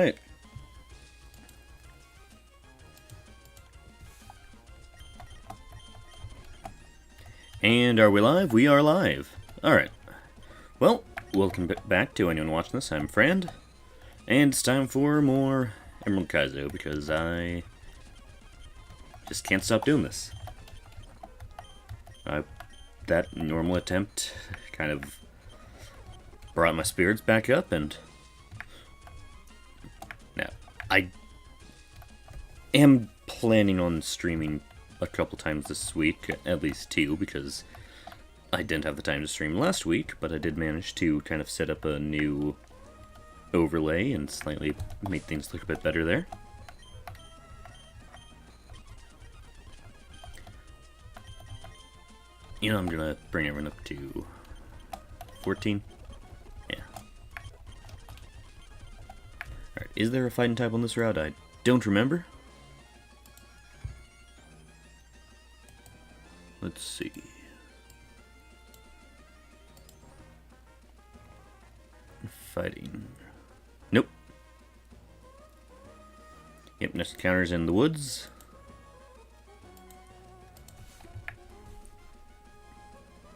Alright. And are we live? We are live. Alright. Well, welcome back to anyone watching this. I'm Friend. And it's time for more Emerald Kaizo because I just can't stop doing this. That normal attempt kind of brought my spirits back up, and now I am planning on streaming a couple times this week, at least 2, because I didn't have the time to stream last week, but I did manage to kind of set up a new overlay and slightly make things look a bit better there. You know, I'm gonna bring everyone up to 14. Yeah. Alright, is there a fighting type on this route? I don't remember. Let's see. Fighting. Nope. Yep, next encounter's in the woods.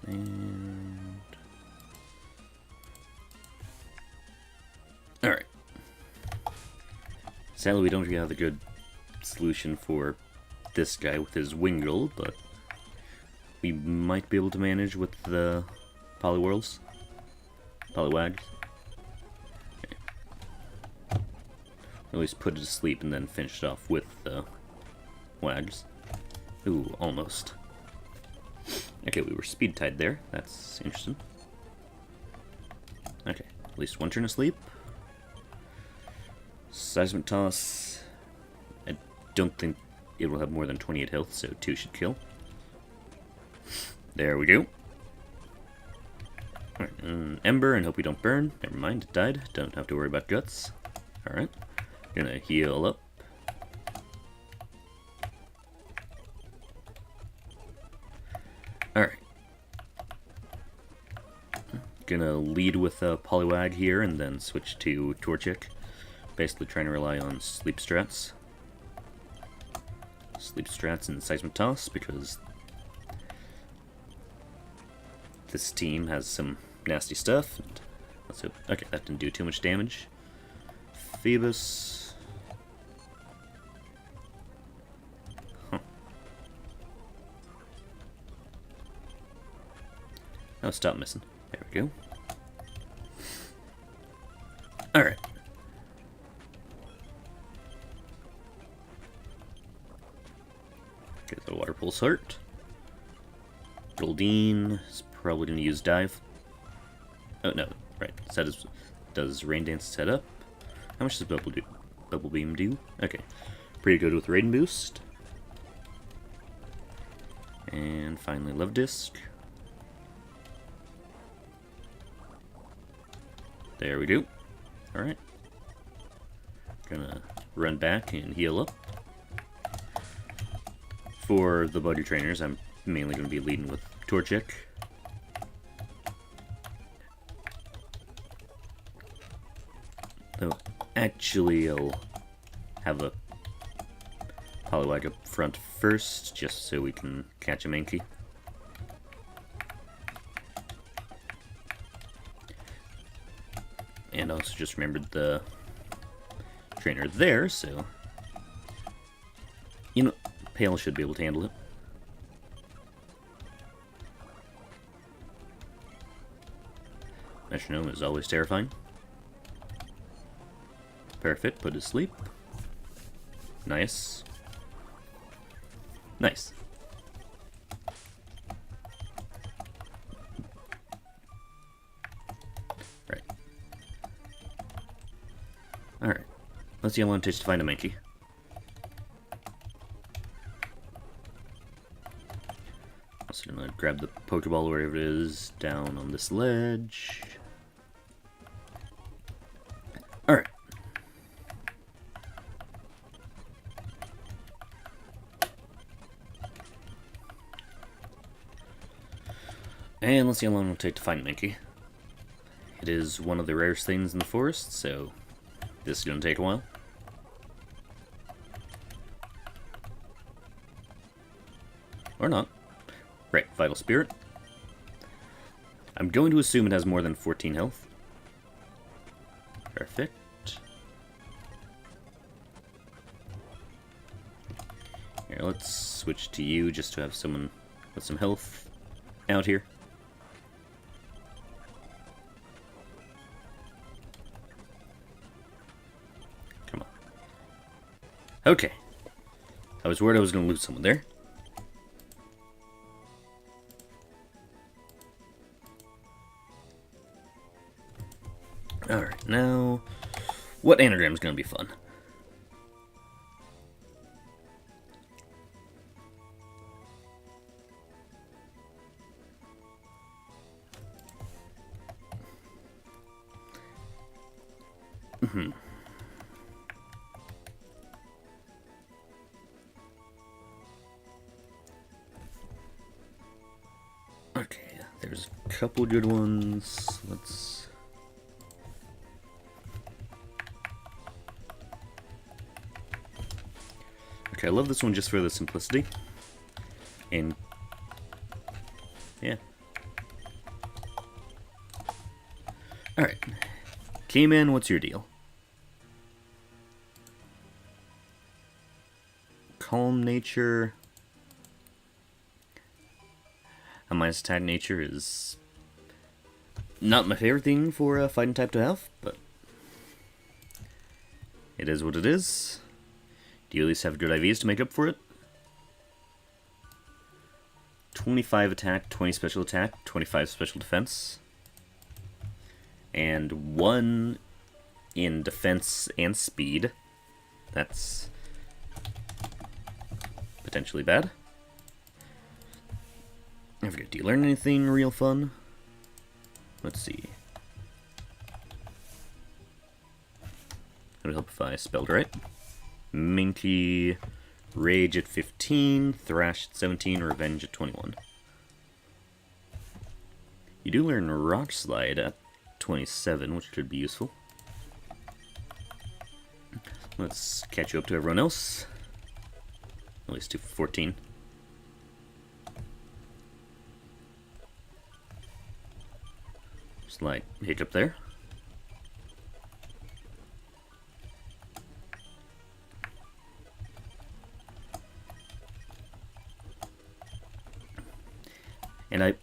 And alright. Sadly, we don't really have a good solution for this guy with his Wingull, but we might be able to manage with the Poliwhirls. Poliwags. Okay. At least put it to sleep and then finish it off with the Wags. Ooh, almost. Okay, we were speed tied there. That's interesting. Okay, at least one turn of sleep. Seismic Toss. I don't think it will have more than 28 health, so 2 should kill. There we go. Alright, Ember, and hope we don't burn. Never mind, it died. Don't have to worry about guts. Alright, gonna heal up. Alright. Gonna lead with a Poliwag here and then switch to Torchic. Basically trying to rely on Sleep Strats. Sleep Strats and Seismic Toss because this team has some nasty stuff. And let's hope. Okay, that didn't do too much damage. Phoebus. Huh. Oh, stop missing. There we go. Alright. Get the Water Pulse Heart. Goldeen is probably going to use Dive. Oh, no. Right. Does Rain Dance set up? How much does Bubble Beam do? Okay. Pretty good with Rain Boost. And finally Love Disc. There we go. Alright. Gonna run back and heal up. For the Buggy Trainers, I'm mainly going to be leading with Torchic. Though, actually, I'll have a Poliwag up front first, just so we can catch a Mankey. And I also just remembered the trainer there, so you know, Pale should be able to handle it. Metronome is always terrifying. Perfect, put to sleep. Nice. Nice. Right. Alright. Let's see how long it takes to find a Mankey. Also gonna grab the Pokeball wherever it is, down on this ledge. Alright. And let's see how long it'll take to find Mankey. It is one of the rarest things in the forest, so This is gonna take a while. Or not. Right, Vital Spirit. I'm going to assume it has more than 14 health. Perfect. Here, let's switch to you just to have someone with some health out here. Come on. Okay. I was worried I was going to lose someone there. Alright, now, what anagram is going to be fun? Okay, there's a couple good ones. Let's... Okay, I love this one just for the simplicity. And... yeah. Alright. K-Man, what's your deal? Calm nature. A minus attack nature is not my favorite thing for a fighting type to have, but it is what it is. Do you at least have good IVs to make up for it? 25 attack, 20 special attack, 25 special defense. And 1 in defense and speed. That's potentially bad. I forget, do you learn anything real fun? Let's see. It would help if I spelled right. Minky, Rage at 15, Thrash at 17, Revenge at 21. You do learn Rock Slide at 27, which could be useful. Let's catch you up to everyone else. At least to 14. Slight hiccup there. And I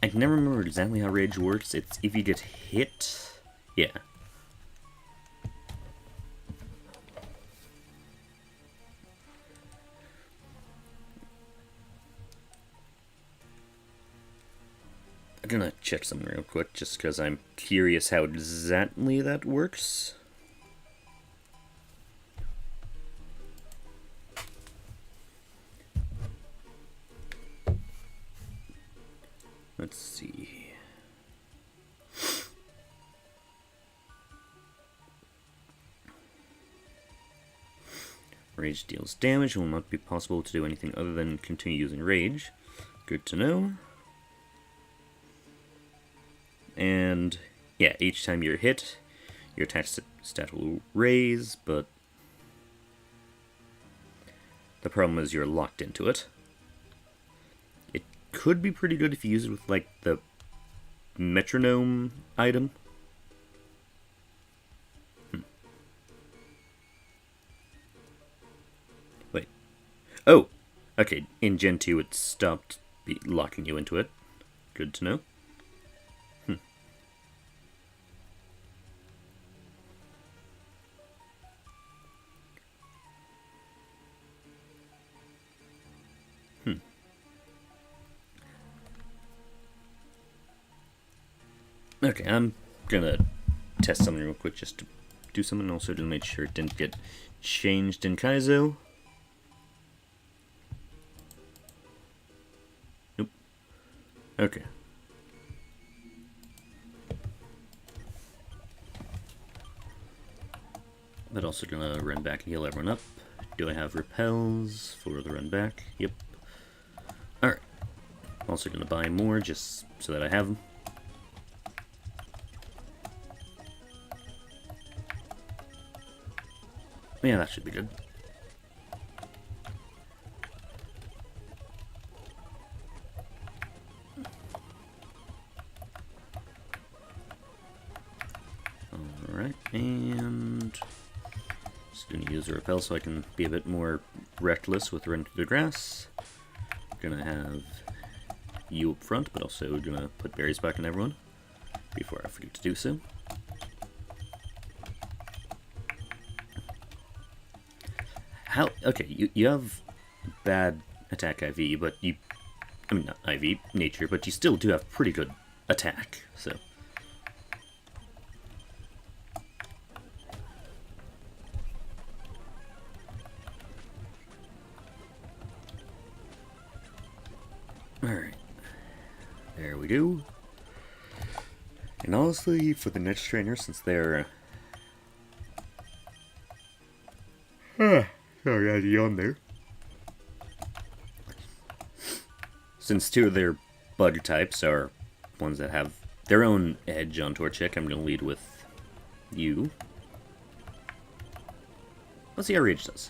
can never remember exactly how Rage works. It's if you get hit. Yeah. I'm gonna check something real quick, just because I'm curious how exactly that works. Let's see. Rage deals damage and will not be possible to do anything other than continue using Rage. Good to know. And yeah, each time you're hit, your attack stat will raise, but the problem is you're locked into it. It could be pretty good if you use it with, like, the metronome item. Wait. Oh! Okay, in Gen 2 it stopped locking you into it. Good to know. Okay, I'm gonna test something real quick just to do something, also to make sure it didn't get changed in Kaizo. Nope. Okay. But also gonna run back and heal everyone up. Do I have repels for the run back? Yep. Alright. Also gonna buy more just so that I have them. Yeah, that should be good. Alright, and just gonna use a repel so I can be a bit more reckless with running through the grass. Gonna have you up front, but also gonna put berries back on everyone before I forget to do so. How? Okay, you have bad attack IV, but you... I mean, not IV, nature, but you still do have pretty good attack, so... Alright. There we go. And honestly, for the next trainer, since they're... Sorry, I had a yawn there. Since two of their bug types are ones that have their own edge on Torchic, I'm going to lead with you. Let's see how Rage does.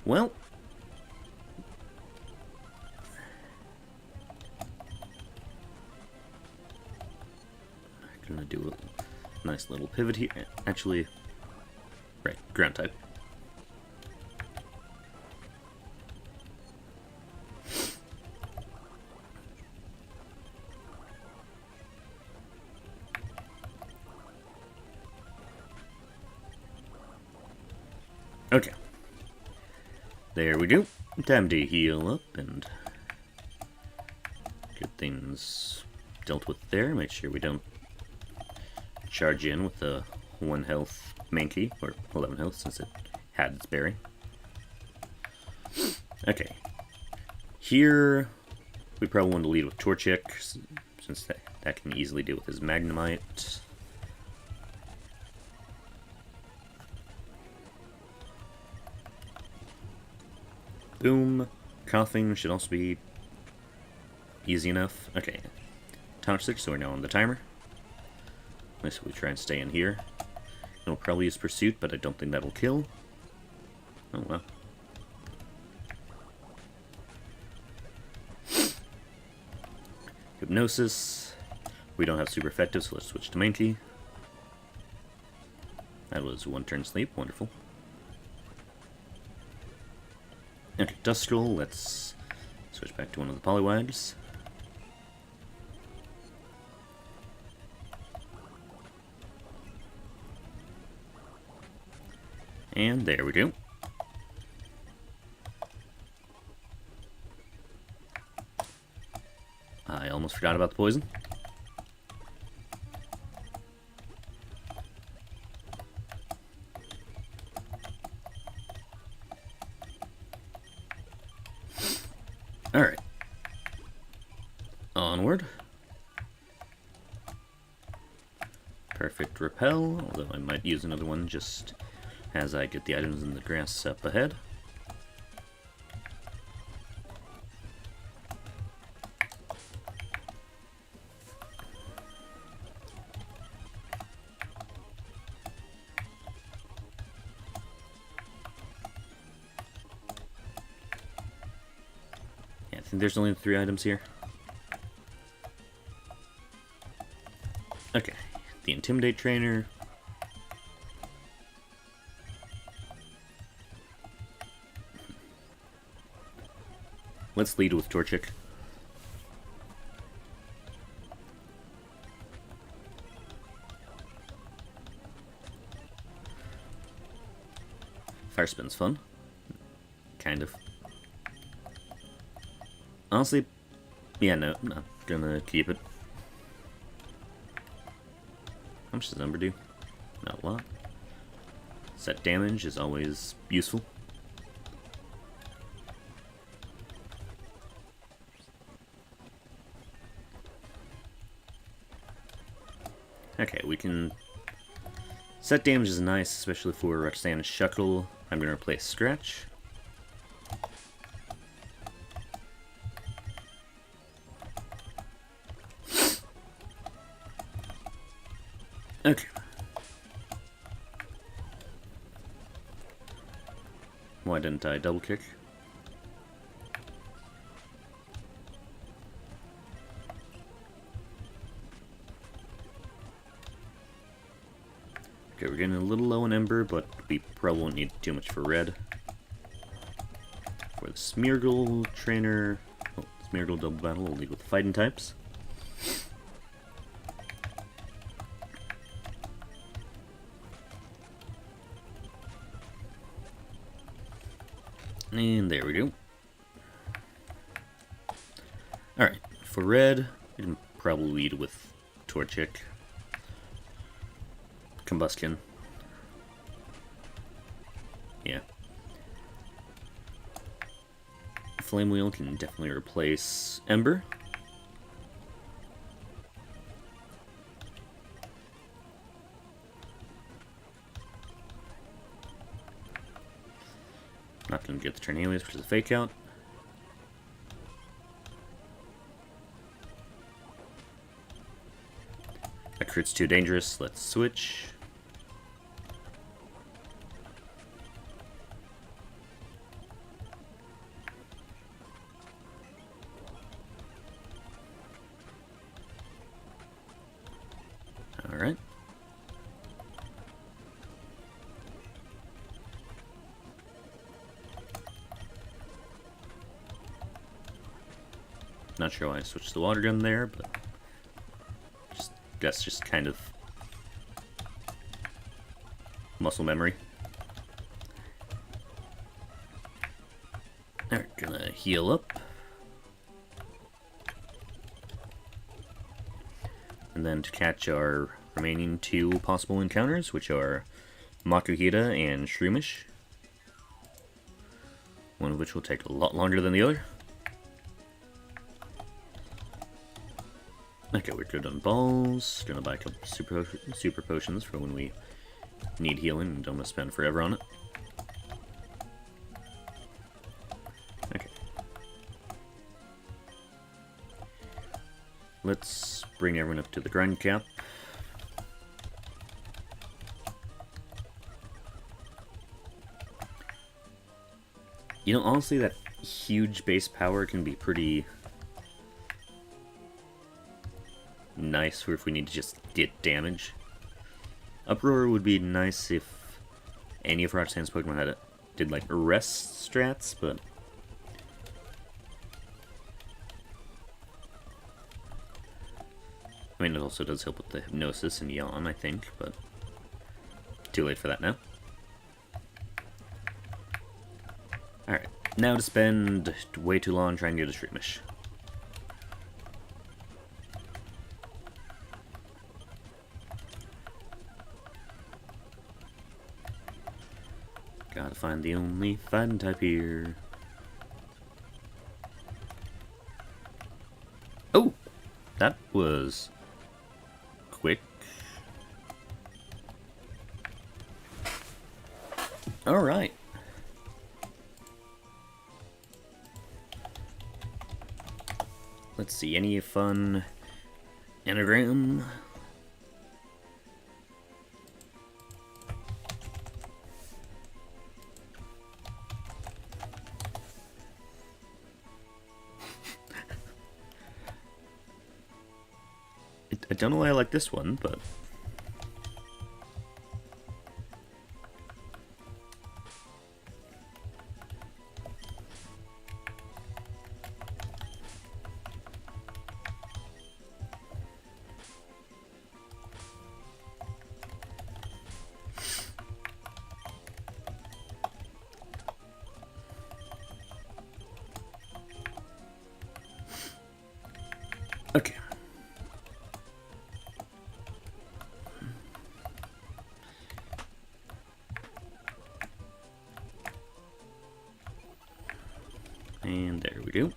Well... I'm gonna do a nice little pivot here. Actually... Right, ground type. Okay. There we go. Time to heal up and get things dealt with there. Make sure we don't charge in with a 1 health Mankey, or 11 health since it had its berry. Okay. Here, we probably want to lead with Torchic, since that can easily deal with his Magnemite. Boom. Coughing should also be easy enough. Okay. Toxic, so we're now on the timer. So we try and stay in here. It'll probably use Pursuit, but I don't think that'll kill. Oh well. Hypnosis. We don't have super effective, so let's switch to Mankey. That was 1 turn sleep. Wonderful. Okay, Duskull. Let's switch back to one of the Poliwags. And there we go. I almost forgot about the poison. Alright. Onward. Perfect repel, although I might use another one just as I get the items in the grass up ahead. Yeah, I think there's only 3 items here. Okay, the Intimidate Trainer. Let's lead with Torchic. Fire Spin's fun. Kind of. Honestly, yeah, no, I'm not gonna keep it. How much does number do? Not a lot. Set damage is always useful. Okay, we can... Set damage is nice, especially for Roxanne Shuckle. I'm going to replace Scratch. Okay. Why didn't I double kick? Okay, we're getting a little low on Ember, but we probably won't need too much for red. For the Smeargle trainer... Oh, Smeargle double battle will lead with fighting types. And there we go. Alright, for red, we can probably lead with Torchic. Combustion. Yeah. Flame Wheel can definitely replace Ember. Not gonna get the turn anyways, which is a fake out. That crit's too dangerous, let's switch. Alright. Not sure why I switched the water gun there, but that's just kind of muscle memory. Alright, gonna heal up. And then to catch our remaining two possible encounters, which are Makuhita and Shroomish. One of which will take a lot longer than the other. Okay, we're good on balls. Gonna buy a couple super potions for when we need healing and don't want to spend forever on it. Okay. Let's bring everyone up to the grind cap. You know, honestly, that huge base power can be pretty nice for if we need to just get damage. Uproar would be nice if any of Roxanne's Pokemon did like arrest strats, but I mean, it also does help with the Hypnosis and Yawn, I think, but too late for that now. Alright, now to spend way too long trying to get a Shroomish. Gotta find the only fighting type here. Oh! That was quick. Alright. Let's see, any fun anagram? I don't know why I like this one, but okay. And there we go.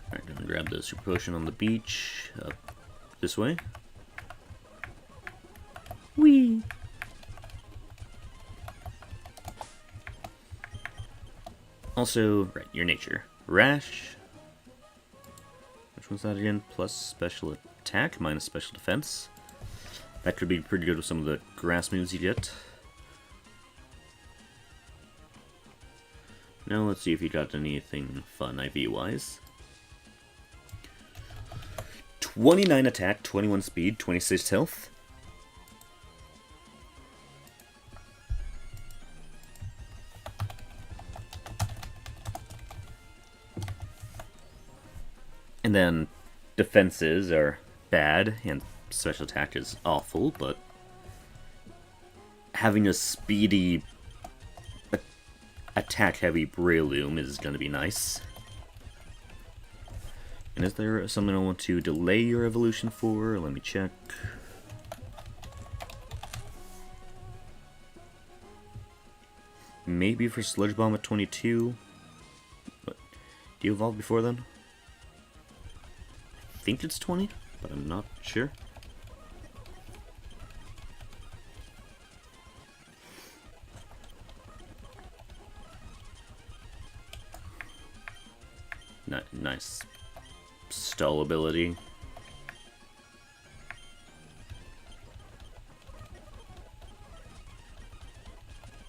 Alright, gonna grab the super potion on the beach, up this way. Whee! Also, right, your nature. Rash. What's that again? Plus special attack, minus special defense. That could be pretty good with some of the grass moves you get. Now let's see if you got anything fun IV-wise. 29 attack, 21 speed, 26 health. And then defenses are bad, and special attack is awful, but having a speedy, attack-heavy Breloom is going to be nice. And is there something I want to delay your evolution for? Let me check. Maybe for Sludge Bomb at 22. But do you evolve before then? I think it's 20, but I'm not sure. Nice stall ability.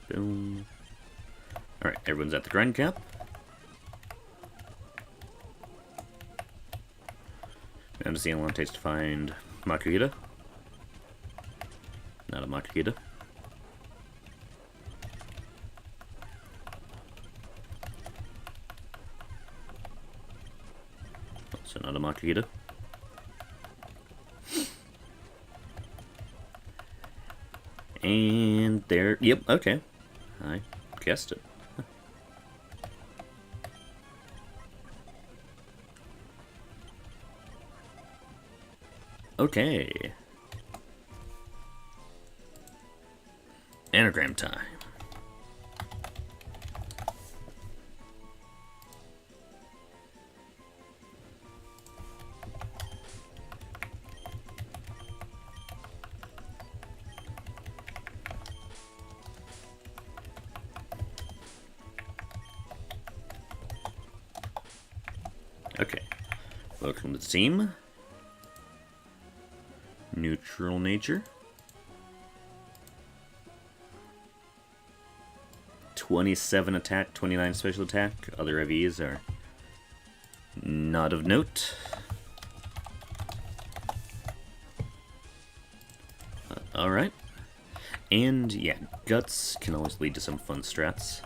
Boom. Alright, everyone's at the grind cap. Now to see how long it takes to find Makuhita. Not a Makuhita. So not a Makuhita. And there, yep, okay. I guessed it. Okay. Anagram time. Okay. Welcome to the team. Neutral nature. 27 attack, 29 special attack. Other IVs are not of note. Alright. And yeah, Guts can always lead to some fun strats.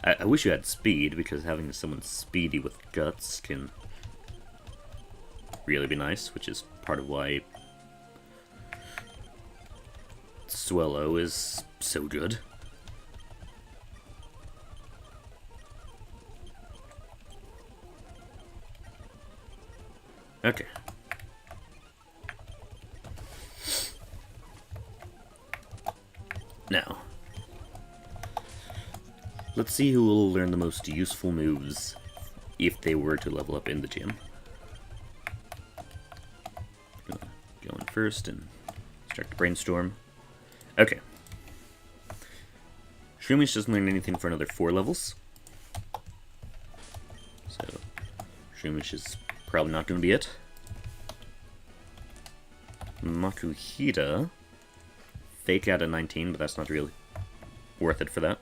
I wish you had speed, because having someone speedy with Guts can really be nice, which is part of why Swellow is so good. Okay. Now, let's see who will learn the most useful moves if they were to level up in the gym. Go in first and start to brainstorm. Okay. Shroomish doesn't learn anything for another 4 levels. So, Shroomish is probably not going to be it. Makuhita, fake out at 19, but that's not really worth it for that.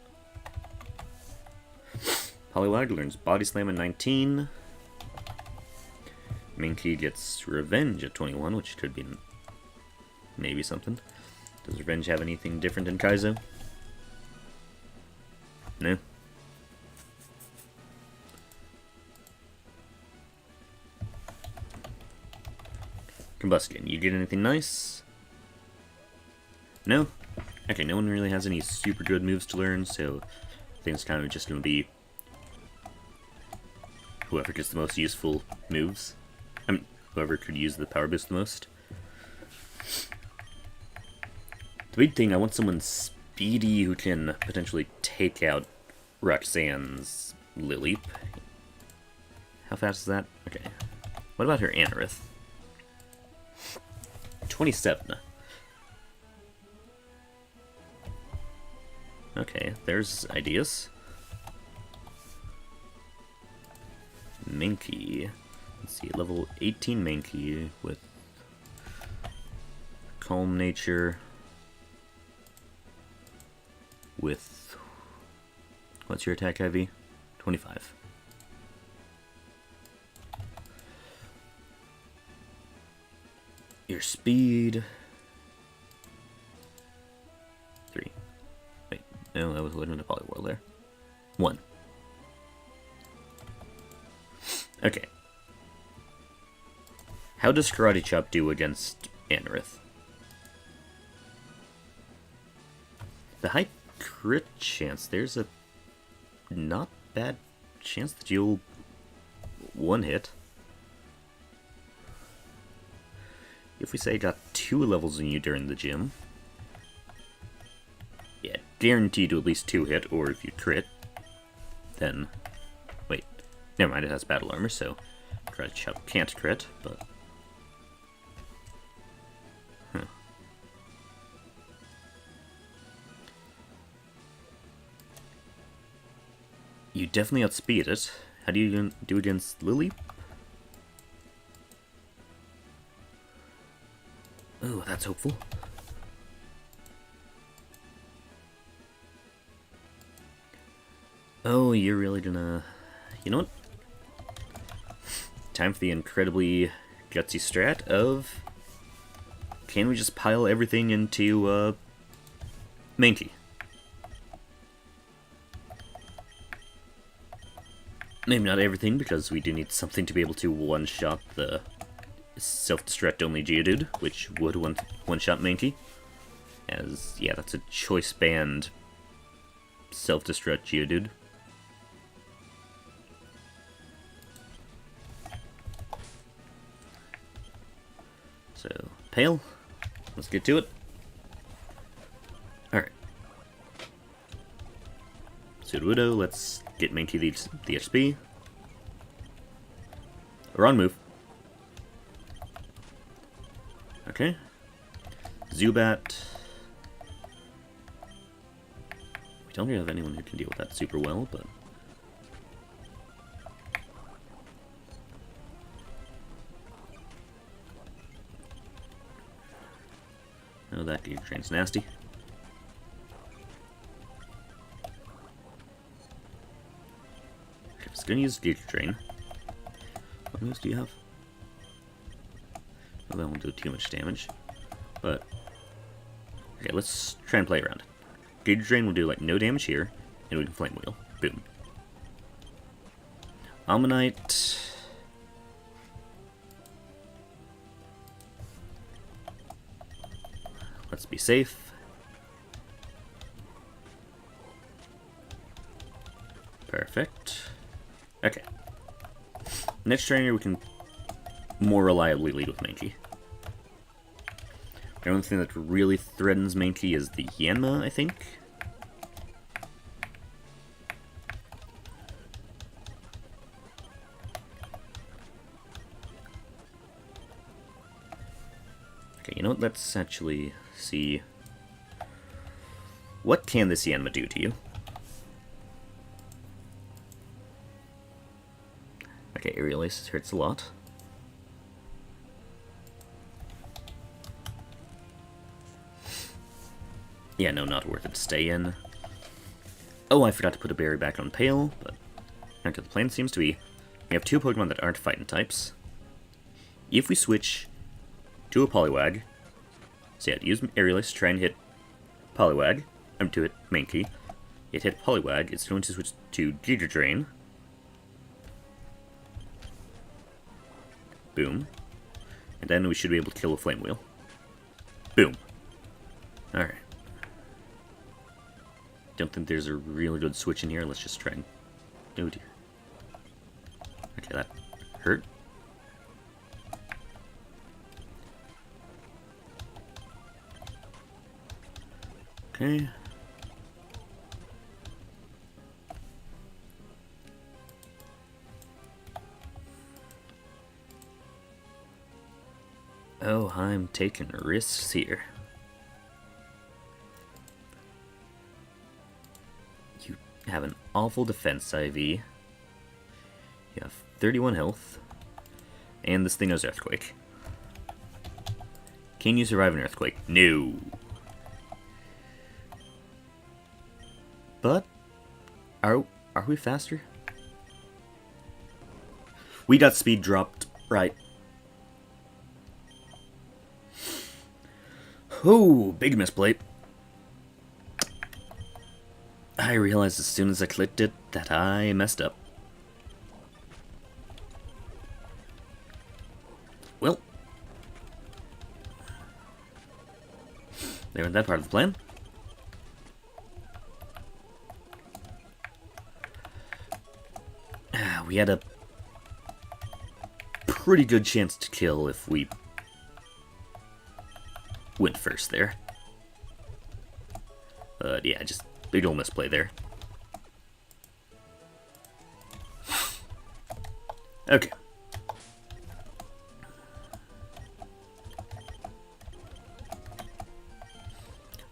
Poliwag learns Body Slam at 19. Minky gets Revenge at 21, which could be maybe something. Does Revenge have anything different than Kaizo? No. Combustion, you get anything nice? No? Okay, no one really has any super good moves to learn, so I think it's kind of just going to be whoever gets the most useful moves. I mean, whoever could use the power boost the most. The big thing, I want someone speedy who can potentially take out Roxanne's Lileep. How fast is that? Okay. What about her Anorith? 27. Okay, there's ideas. Mankey. Let's see, level 18 Mankey with Calm Nature. With... What's your attack, IV? 25. Your speed... 3. Wait, no, that was living in a Polyworld there. 1. Okay. How does Karate Chop do against Anorith? The high crit chance, there's a not bad chance that you'll one hit. If we say I got 2 levels in you during the gym, yeah, guaranteed to at least 2 hit, or if you crit, then, wait, never mind, it has battle armor, so Karate Chop can't crit, but, you definitely outspeed it. How do you do against Lily? Oh, that's hopeful. Oh, you're really gonna... You know what? Time for the incredibly gutsy strat of... Can we just pile everything into, Mankey? Maybe not everything, because we do need something to be able to one-shot the self-destruct only Geodude, which would one-shot Mankey. As, yeah, that's a choice band self-destruct Geodude. So, Pale, let's get to it. Alright. Sudowoodo, let's get Mankey the HP. Wrong move. Okay. Zubat. We don't really have anyone who can deal with that super well, but... Oh, that Giga Drain's nasty. Okay, I was gonna use Giga Drain. What moves do you have? Well, that won't do too much damage. But... Okay, let's try and play around. Giga Drain will do, like, no damage here, and we can Flame Wheel. Boom. Ammonite... Let's be safe. Perfect. Okay. Next trainer we can more reliably lead with Mankey. The only thing that really threatens Mankey is the Yanma, I think. Okay, you know what? Let's actually see. What can this Yanma do to you? Okay, Aerial Ace hurts a lot. Yeah, no, not worth it to stay in. Oh, I forgot to put a berry back on Pale, but okay, the plan seems to be we have 2 Pokemon that aren't fighting types. If we switch to a Poliwag, so yeah, use Aerial Ace to try and hit Poliwag, to hit Mankey. It hit Poliwag, it's going to switch to Giga Drain. Boom. And then we should be able to kill a Flame Wheel. Boom. Alright. Don't think there's a really good switch in here. Let's just try and... Oh dear. Okay, that hurt. Okay. Oh, I'm taking risks here. You have an awful defense, IV. You You have 31 health. And this thing has Earthquake. Can you survive an Earthquake? No. But, are we faster? We got speed dropped, right. Oh, big misplay. I realized as soon as I clicked it that I messed up. Well, there went that part of the plan. We had a pretty good chance to kill if we went first there. But yeah, just big ol' misplay there. Okay.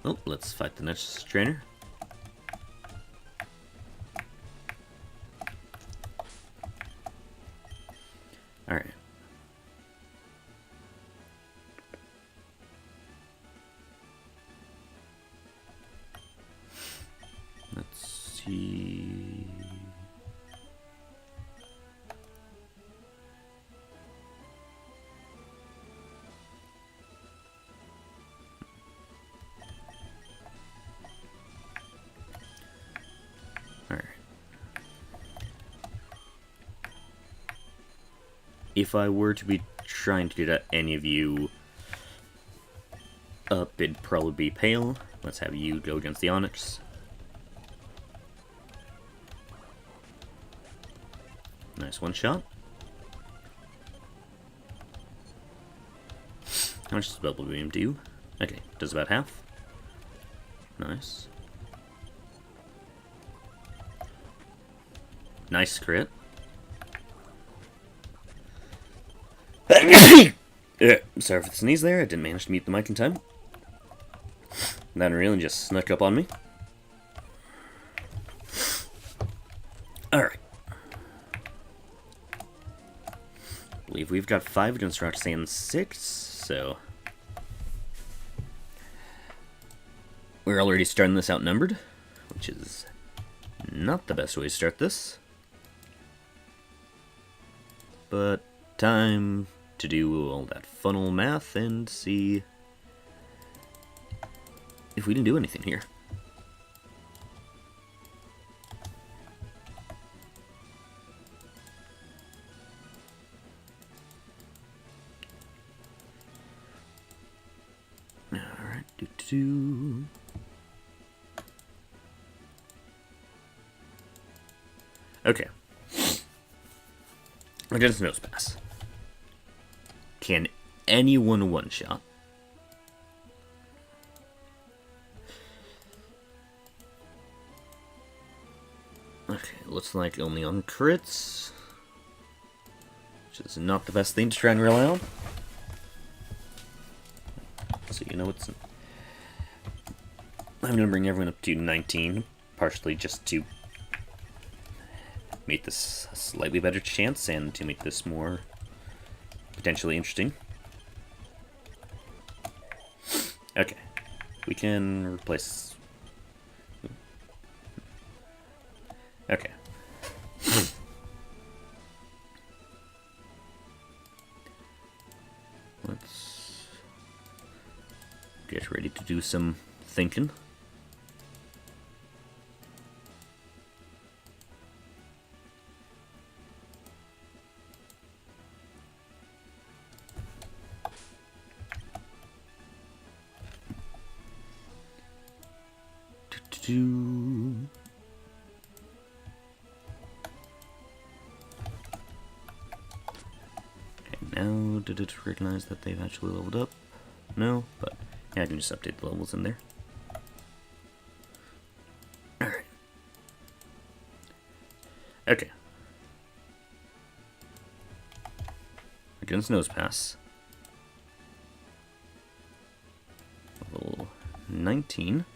Well, let's fight the next trainer. Alright. Let's see. Alright. If I were to be trying to get any of you up, it'd probably be Pale. Let's have you go against the Onyx. Nice one shot. How much does Bubble Beam do? Okay, does about half. Nice. Nice crit. Sorry for the sneeze there, I didn't manage to mute the mic in time. That really just snuck up on me. Alright. I believe we've got 5 against Roxanne and 6, so... We're already starting this outnumbered, which is not the best way to start this. But time to do all that funnel math and see if we can do anything here. Alright, do. Okay. Against Nose Pass. Can anyone one-shot? Okay, looks like only on crits. Which is not the best thing to try and rely on. So you know it's... I'm gonna bring everyone up to 19, partially just to make this a slightly better chance and to make this more potentially interesting. Okay, we can replace... Okay. Let's get ready to do some thinking. Okay, now did it recognize that they've actually leveled up? No, but yeah, I can just update the levels in there. Alright. Okay. Against Nose Pass. Level 19.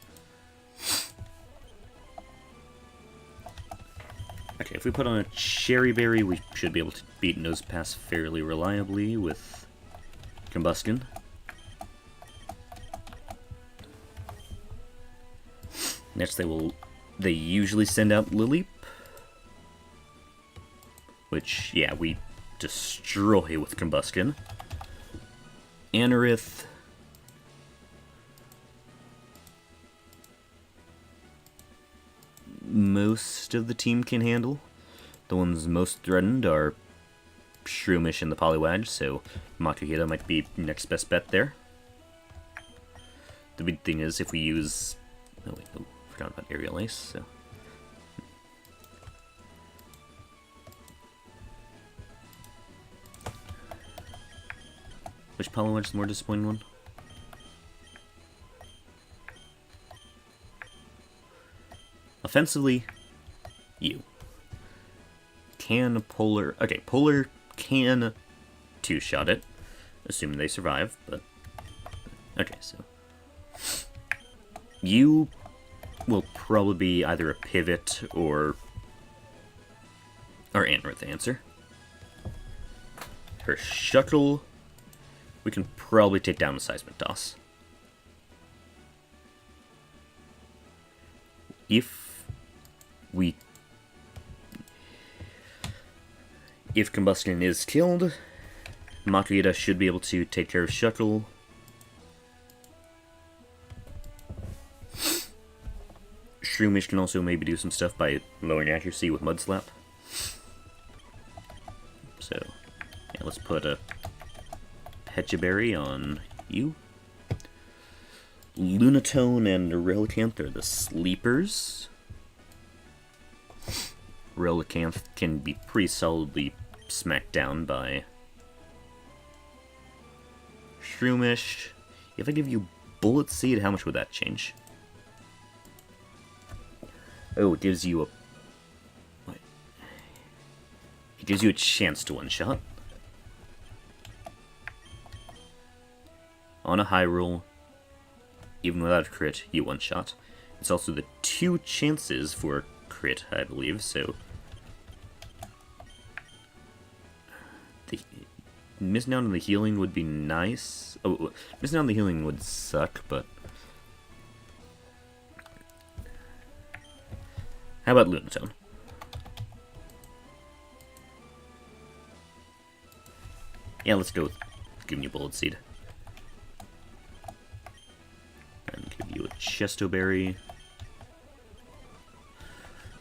Okay, if we put on a Cherry Berry, we should be able to beat Nosepass fairly reliably with Combustion. Next, they usually send out Lileep, which, yeah, we destroy with Combustion. Anorith. Most of the team can handle. The ones most threatened are Shroomish and the Poliwag, so Makuhita might be next best bet there. The big thing is if we use... Oh wait, oh, forgot about Aerial Ace, so... Which Poliwag is the more disappointing one? Offensively, you. Can Polar... Okay, Polar can two-shot it, assuming they survive, but... Okay, so... You will probably be either a Pivot or Anorith answer. Her Shuckle, we can probably take down with Seismic Toss. If Combustion is killed, Makuhita should be able to take care of Shuckle. Shroomish can also maybe do some stuff by lowering accuracy with Mud Slap. So, yeah, let's put a Pecha Berry on you. Lunatone and Relicanth are the sleepers. Relicanth can be pretty solidly smacked down by Shroomish. If I give you Bullet Seed, how much would that change? Oh, it gives you a... What? It gives you a chance to one-shot. On a high roll, even without a crit, you one-shot. It's also the 2 chances for crit, I believe, so... Missing out on the healing would be nice. Oh, missing out on the healing would suck, but... How about Lunatone? Yeah, let's go with giving you Bullet Seed. And give you a Chesto Berry.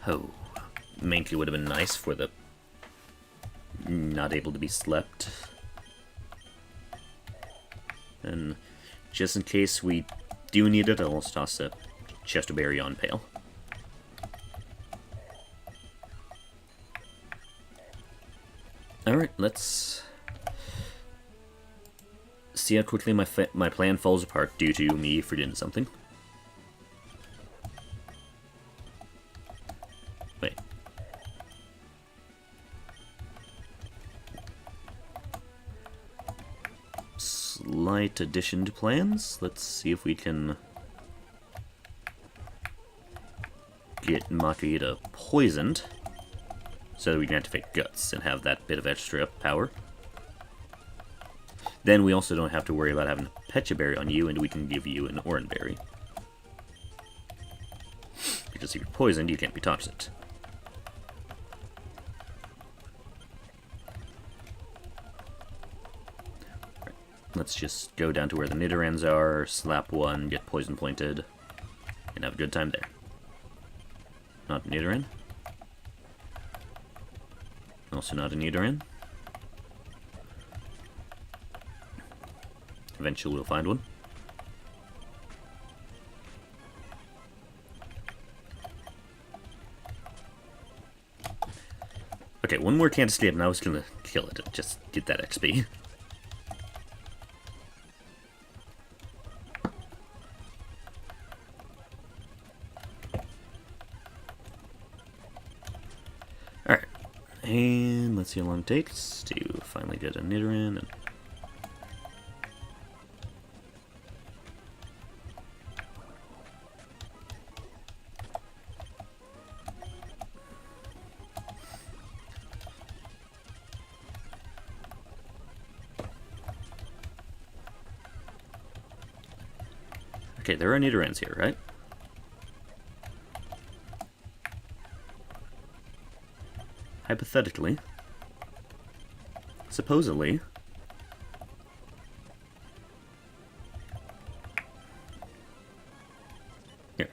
Oh, Mankey would have been nice for the not able to be slept. And just in case we do need it, I'll toss a Chesto Berry on Pale. Alright, let's see how quickly my plan falls apart due to me forgetting something. Wait. Slight addition to plans. Let's see if we can get Makuhita poisoned, so that we can activate Guts and have that bit of extra power. Then we also don't have to worry about having a Pecha Berry on you, and we can give you an Oran Berry. Because if you're poisoned, you can't be toxic. Right. Let's just go down to where the Nidorans are, slap one, get poison pointed, and have a good time there. Not a Nidoran. Also not a Nidoran. Eventually we'll find one. Okay, one more can't escape and I was gonna kill it. Just get that XP. Alright. And let's see how long it takes to finally get a Nidoran. And Okay, there are Nidorans here, right? Hypothetically. Supposedly. Here.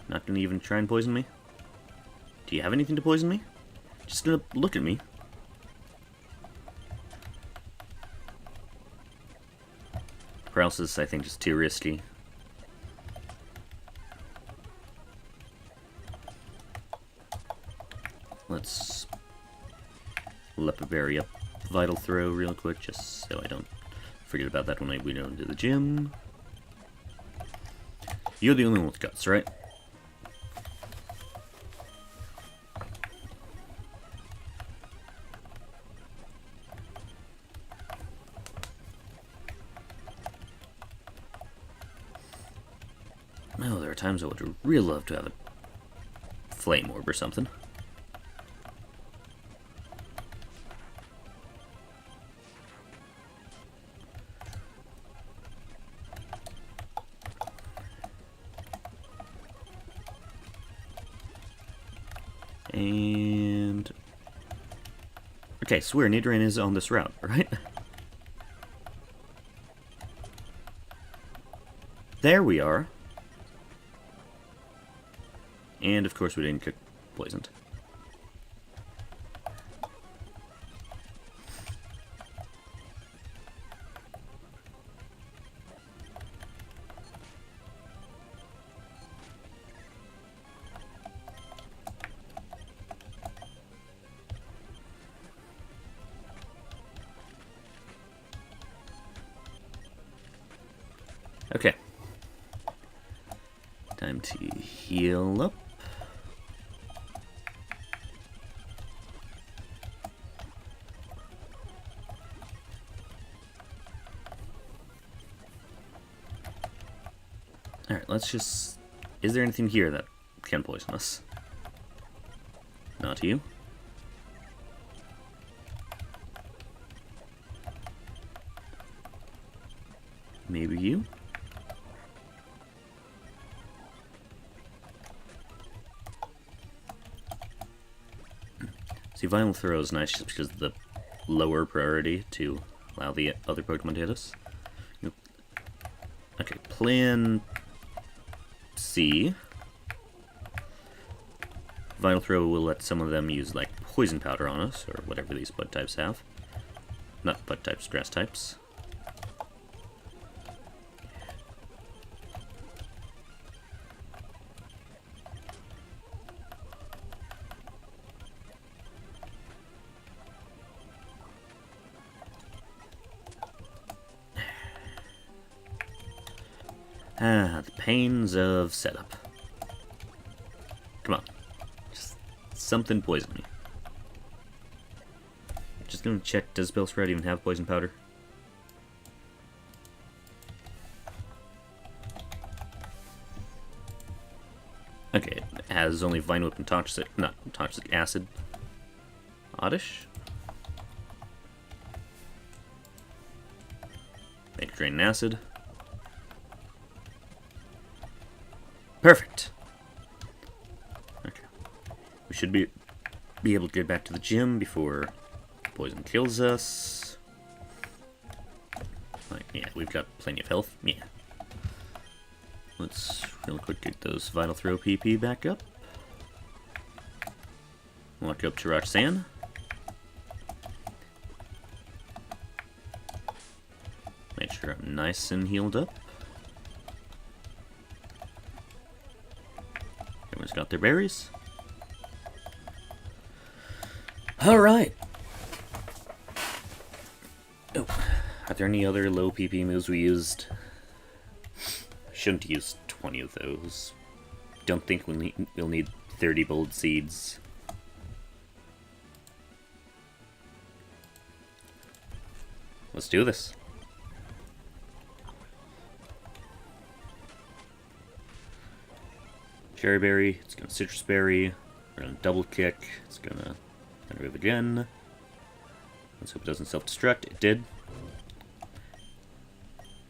Not gonna even try and poison me? Do you have anything to poison me? Just gonna look at me. Paralysis, I think, is too risky. Let's Leperberry up Vital Throw real quick, just so I don't forget about that when we go into the gym. You're the only one with guts, right? Oh, there are times I would really love to have a flame orb or something. And... okay, swear, Nidoran is on this route, right? There we are. And, of course, we didn't get poisoned. Okay. Time to heal up. Alright, let's just... is there anything here that can poison us? Not you. Maybe you? See, Vital Throw is nice just because of the lower priority to allow the other Pokemon to hit us. Okay, plan C. Vital Throw will let some of them use, like, Poison Powder on us, or whatever these bug types have. Not bug types, grass types. Ah, the pains of setup. Come on. Just something poison me. Just gonna check, does Bellsprout even have poison powder? Okay, it has only Vine Whip and Toxic, not Toxic Acid. Oddish? Make Drain Acid. Perfect. Okay. We should be able to get back to the gym before poison kills us. Like, yeah, we've got plenty of health. Yeah. Let's real quick get those Vital Throw PP back up. Walk up to Roxanne. Make sure I'm nice and healed up. Everyone's got their berries. Alright. Oh, are there any other low PP moves we used? Shouldn't use 20 of those. Don't think we'll need 30 bold seeds. Let's do this. Cherry Berry, it's gonna Citrus Berry, we're gonna Double Kick, it's gonna move again. Let's hope it doesn't self-destruct. It did.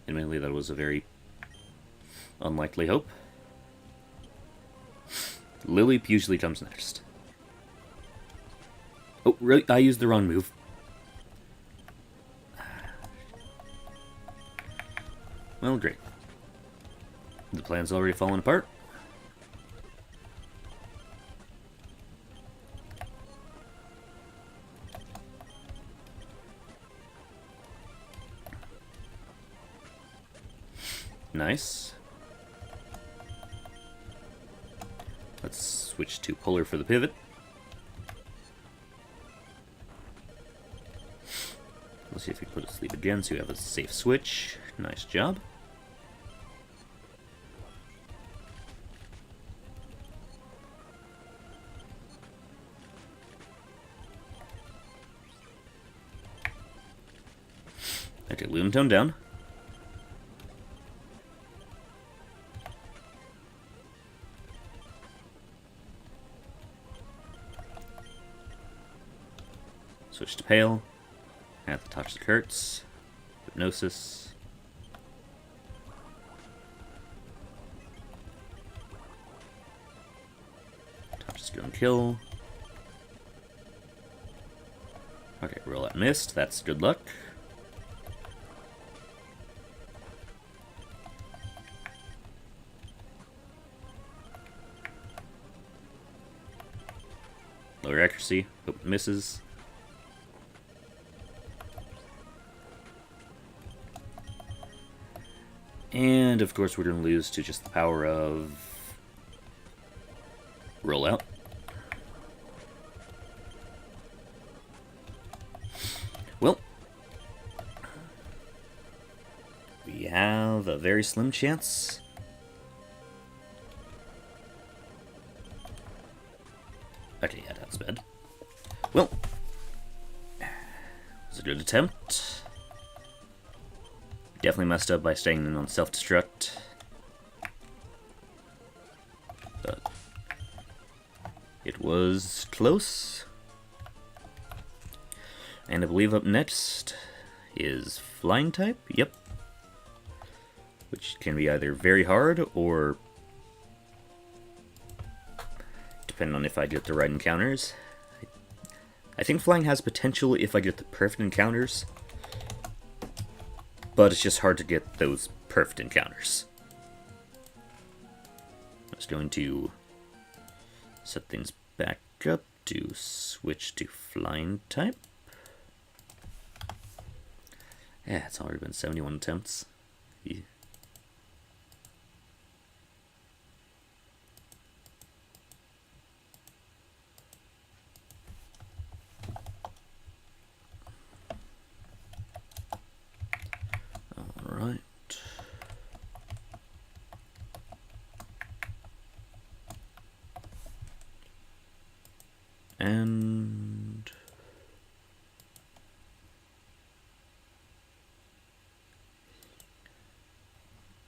Admittedly, that was a very Unlikely hope. Lily usually comes next. Oh, right, I used the wrong move. Well, great. The plan's already fallen apart. Nice. Let's switch to Polar for the pivot. Let's see if we put it to sleep again so you have a safe switch. Nice job. Okay, Lunatone down. Switch to Pale. At the Toxic Hurts. Hypnosis. Toxic Gun Kill. Okay, roll out Mist. That's good luck. Lower accuracy. Hope it misses. And, of course, we're going to lose to just the power of rollout. Well, we have a very slim chance. Okay, yeah, that's bad. Well, it was a good attempt. Definitely messed up by staying in on self-destruct. But it was close. And I believe up next is Flying type. Yep. Which can be either very hard or depending on if I get the right encounters. I think Flying has potential if I get the perfect encounters. But it's just hard to get those perfect encounters. I'm just going to set things back up to switch to Flying type. Yeah, it's already been 71 attempts. Yeah. Alright. And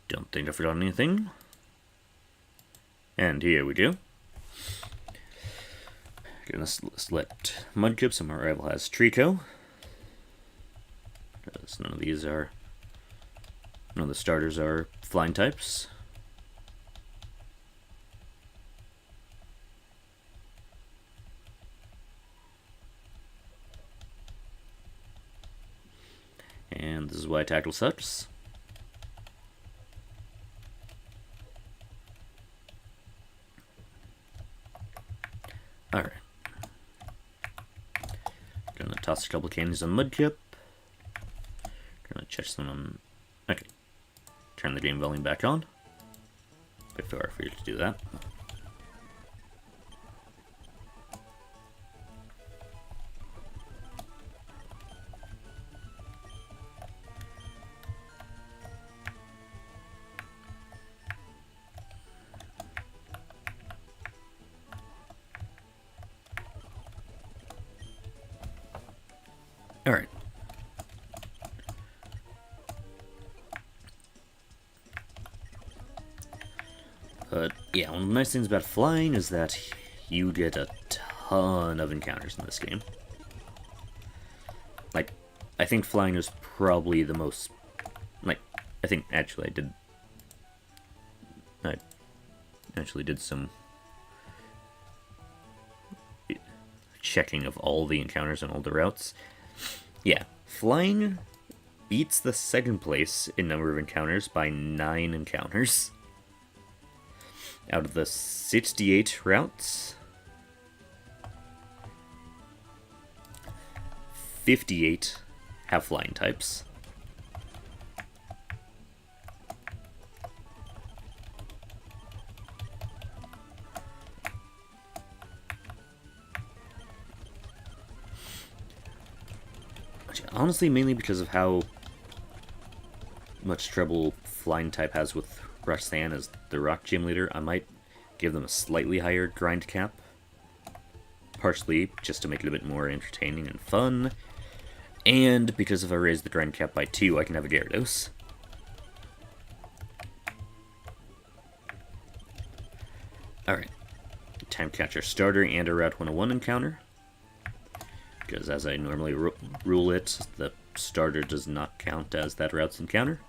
don't think I forgot anything. And here we go. Gonna select Mudkip, so my rival has Trico. Because none of these are, none of the starters are flying types. And this is why Tackle sucks. Alright. Gonna toss a couple candies on Mudkip. Gonna check some on... Okay. Turn the game volume back on. Before I forget to do that. Alright. But yeah, one of the nice things about flying is that you get a ton of encounters in this game. Like, I think flying is probably the most... Like, I think actually I did I actually did some checking of all the encounters and all the routes. Yeah, flying beats the second place in number of encounters by 9 encounters. Out of the 68 routes, 58 have flying types. Honestly, mainly because of how much trouble flying type has with Roxanne as the rock gym leader, I might give them a slightly higher grind cap. Partially just to make it a bit more entertaining and fun. And because if I raise the grind cap by 2, I can have a Gyarados. Alright. Time to catch our starter and a Route 101 encounter. Because as I normally rule it, the starter does not count as that route's encounter.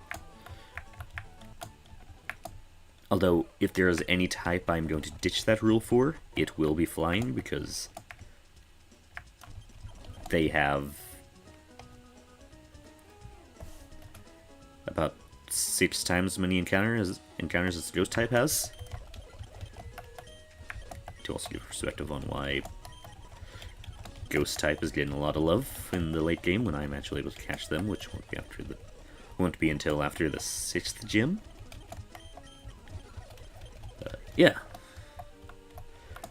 Although, if there is any type I'm going to ditch that rule for, it will be flying, because they have about 6 times as many encounters as Ghost type has. To also give perspective on why Ghost type is getting a lot of love in the late game when I'm actually able to catch them, which won't be until after the 6th gym. Yeah.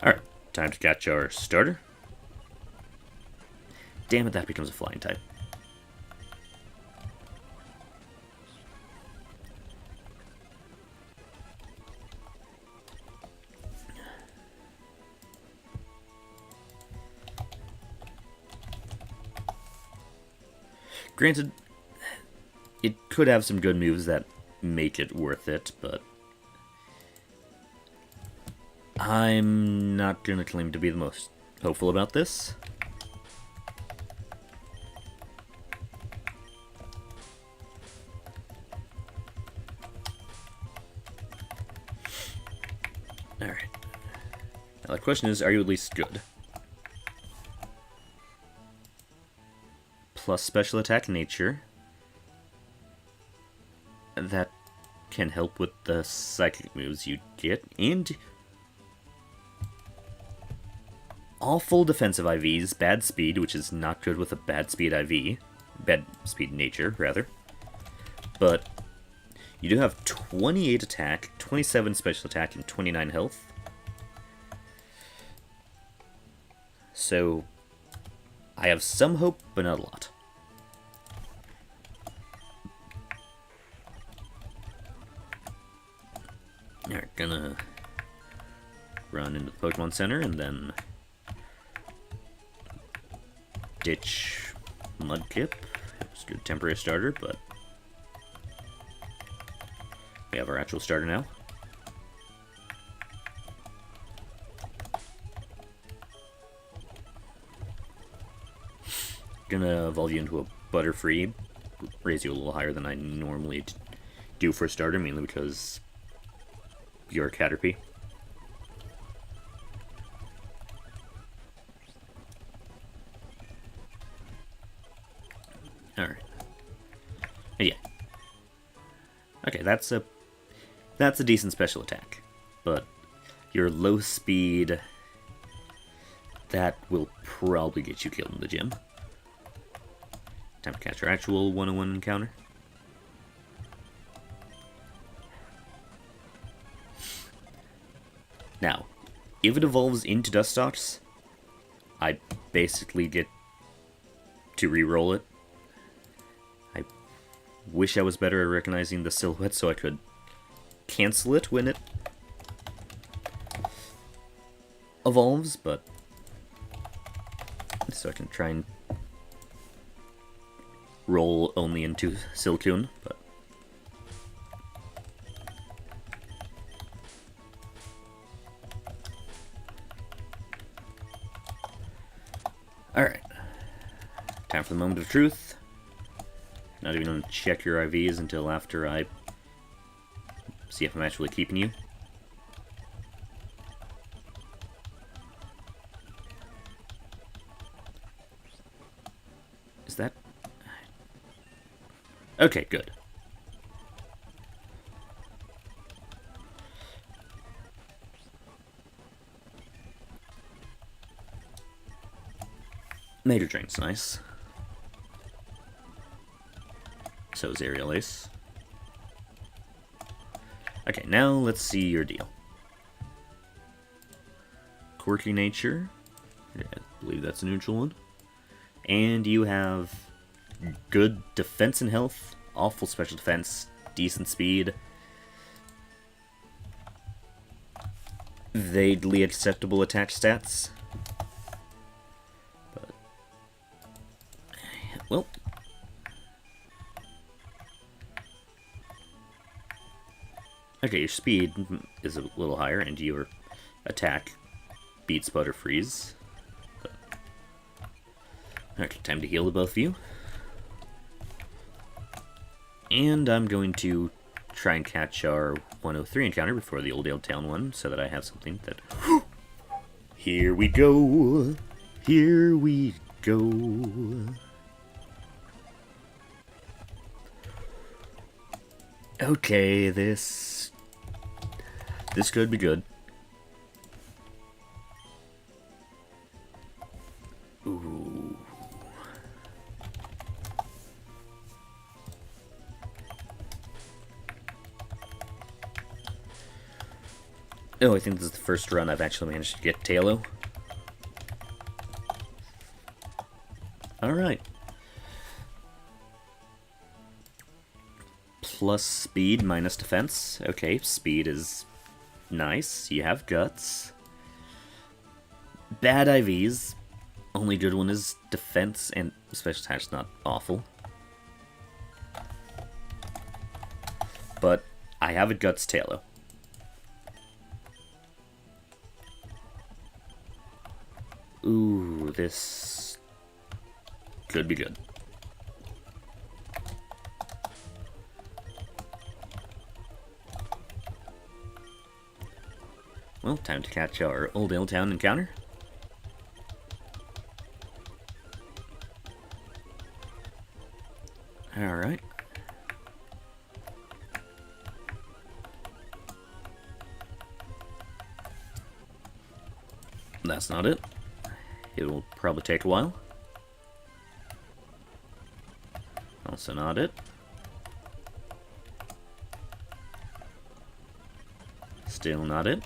Alright, time to catch our starter. Damn it, that becomes a flying type. Granted, it could have some good moves that make it worth it, but I'm not going to claim to be the most hopeful about this. Alright. Now the question is, are you at least good? Plus special attack nature. That can help with the psychic moves you get, and awful defensive IVs, bad speed, which is not good with a bad speed IV, bad speed nature, rather. But you do have 28 attack, 27 special attack, and 29 health. So I have some hope, but not a lot. Alright, gonna run into the Pokemon Center and then ditch Mudkip. It was a good temporary starter, but we have our actual starter now. Gonna evolve you into a Butterfree, raise you a little higher than I normally do for a starter, mainly because you're a Caterpie. Alright. Yeah. Okay, that's a decent special attack. But your low speed, that will probably get you killed in the gym. Time to catch our actual 101 encounter. Now, if it evolves into Dustox, I basically get to re-roll it. I wish I was better at recognizing the silhouette so I could cancel it when it evolves, but so I can try and roll only into Silcoon, but alright. Time for the moment of truth. Not even going to check your IVs until after I see if I'm actually keeping you. Is that... Okay, good. Major Drain's nice. So is Aerial Ace. Okay, now let's see your deal. Quirky Nature. I believe that's a neutral one. And you have good defense and health, awful special defense, decent speed, vaguely acceptable attack stats. But, well, okay, your speed is a little higher, and your attack beats Butterfreeze. Okay, time to heal the both of you. And I'm going to try and catch our 103 encounter before the Old Town one, so that I have something that... Here we go! Here we go! Okay, this could be good. Ooh. Oh, I think this is the first run I've actually managed to get Tailo. Alright. Plus speed, minus defense. Okay, speed is nice. You have guts. Bad IVs. Only good one is defense, and special attack's not awful. But I have a guts Tailo. Ooh, this could be good. Well, time to catch our Old Town encounter. Alright. That's not it. It'll probably take a while. Also not it. Still not it.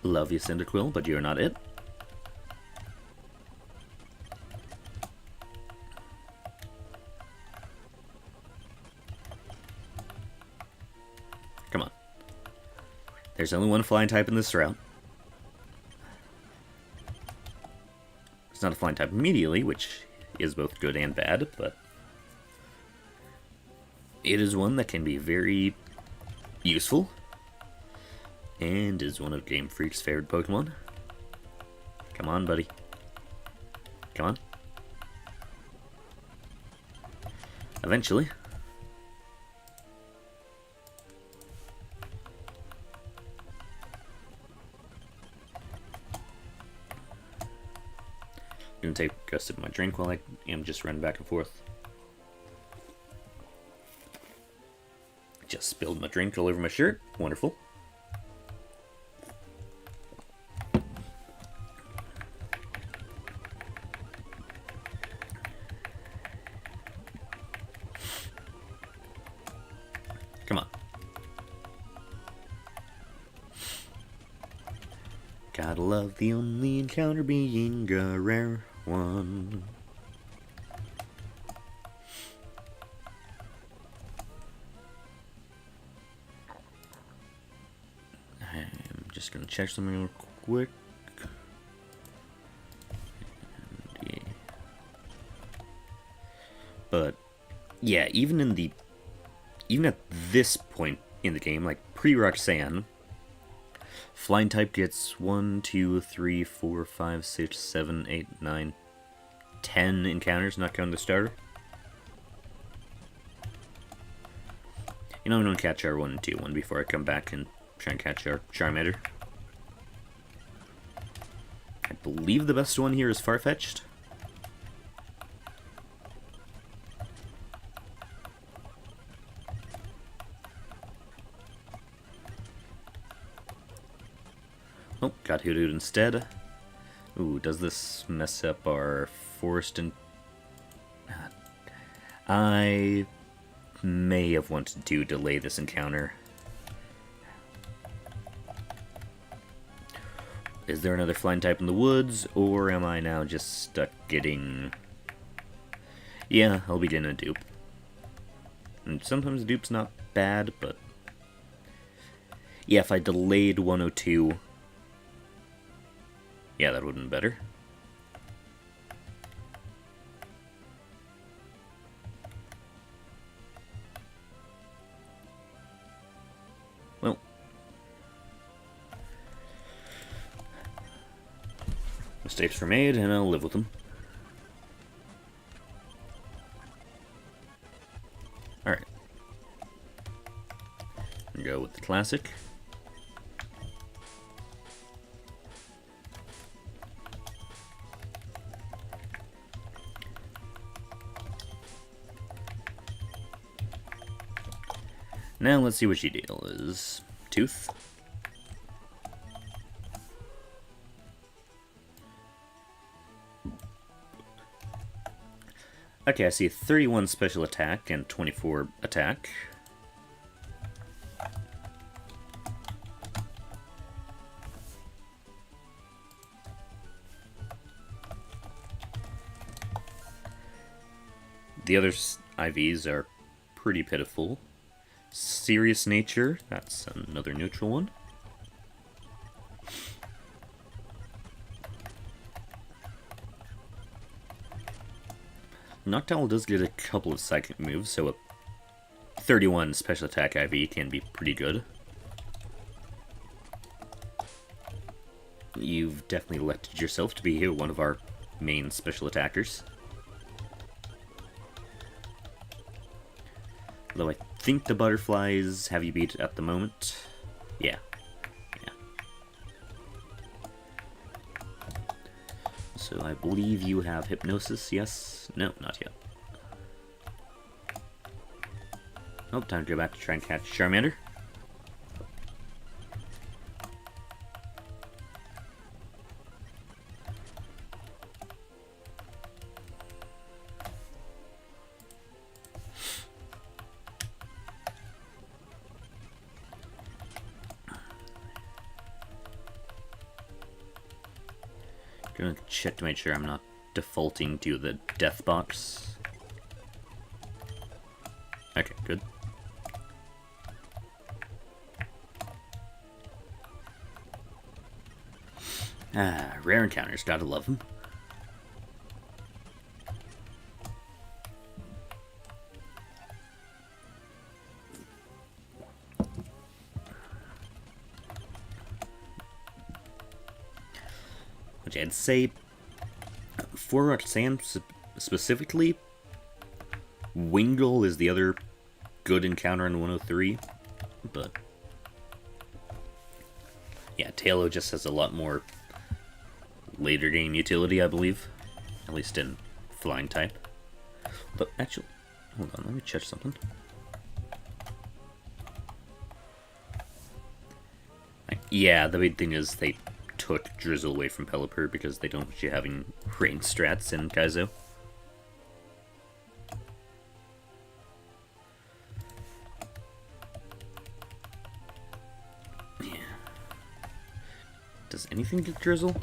Love you, Cyndaquil, but you're not it. Come on. There's only one flying type in this route. It's not a flying type immediately, which is both good and bad, but it is one that can be very useful, and is one of Game Freak's favorite Pokemon. Come on, buddy. Come on. Eventually. I'm gonna take a sip of my drink while I am just running back and forth. Just spilled my drink all over my shirt. Wonderful. Come on. Gotta love the only encounter being a rare one. I'm just gonna check something real quick. Yeah. But yeah, even at this point in the game, like pre-Roxanne, Flying type gets 1, 2, 3, 4, 5, 6, 7, 8, 9, 10 encounters, not counting the starter. You know, I'm going to catch our 1 and 2 one before I come back and try and catch our Charmander. I believe the best one here is Farfetch'd. Oh, got Hoothoot instead. Ooh, does this mess up our forest and... I may have wanted to delay this encounter. Is there another flying type in the woods, or am I now just stuck getting... Yeah, I'll be getting a dupe. And sometimes a dupe's not bad, but... Yeah, if I delayed 102... Yeah, that would have been better. Well. Mistakes were made, and I'll live with them. Alright. Go with the classic. Now let's see what your deal is. Tooth. Okay, I see 31 special attack and 24 attack. The other IVs are pretty pitiful. Serious nature, that's another neutral one. Noctowl does get a couple of psychic moves, so a 31 special attack IV can be pretty good. You've definitely elected yourself to be one of our main special attackers. Though I think the butterflies have you beat at the moment. Yeah. Yeah. So I believe you have hypnosis, yes? No, not yet. Oh, time to go back to try and catch Charmander. Gonna check to make sure I'm not defaulting to the death box. Okay, good. Ah, rare encounters, gotta love them. Which I'd say, for Roxanne specifically, Wingull is the other good encounter in 103, but yeah, Tailo just has a lot more later game utility, I believe, at least in flying type. But actually, hold on, let me check something. Yeah, the big thing is they took Drizzle away from Pelipper because they don't want you having rain strats in Kaizo. Yeah. Does anything get Drizzle?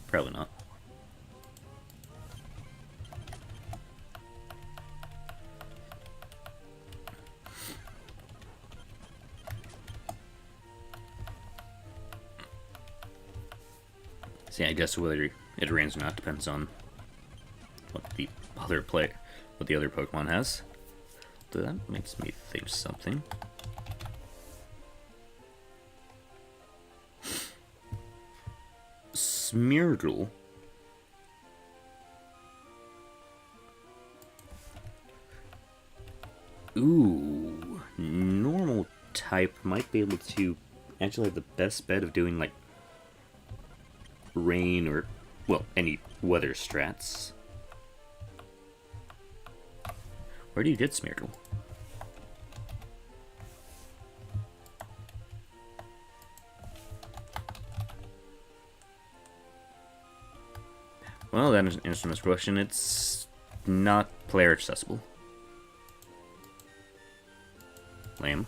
Probably not. See, I guess whether it rains or not depends on what the other Pokemon has. So that makes me think something. Smeargle. Ooh, normal type might be able to actually have the best bet of doing like rain or, well, any weather strats. Where do you get Smeargle? Well, that answers this question. It's not player accessible. Lame.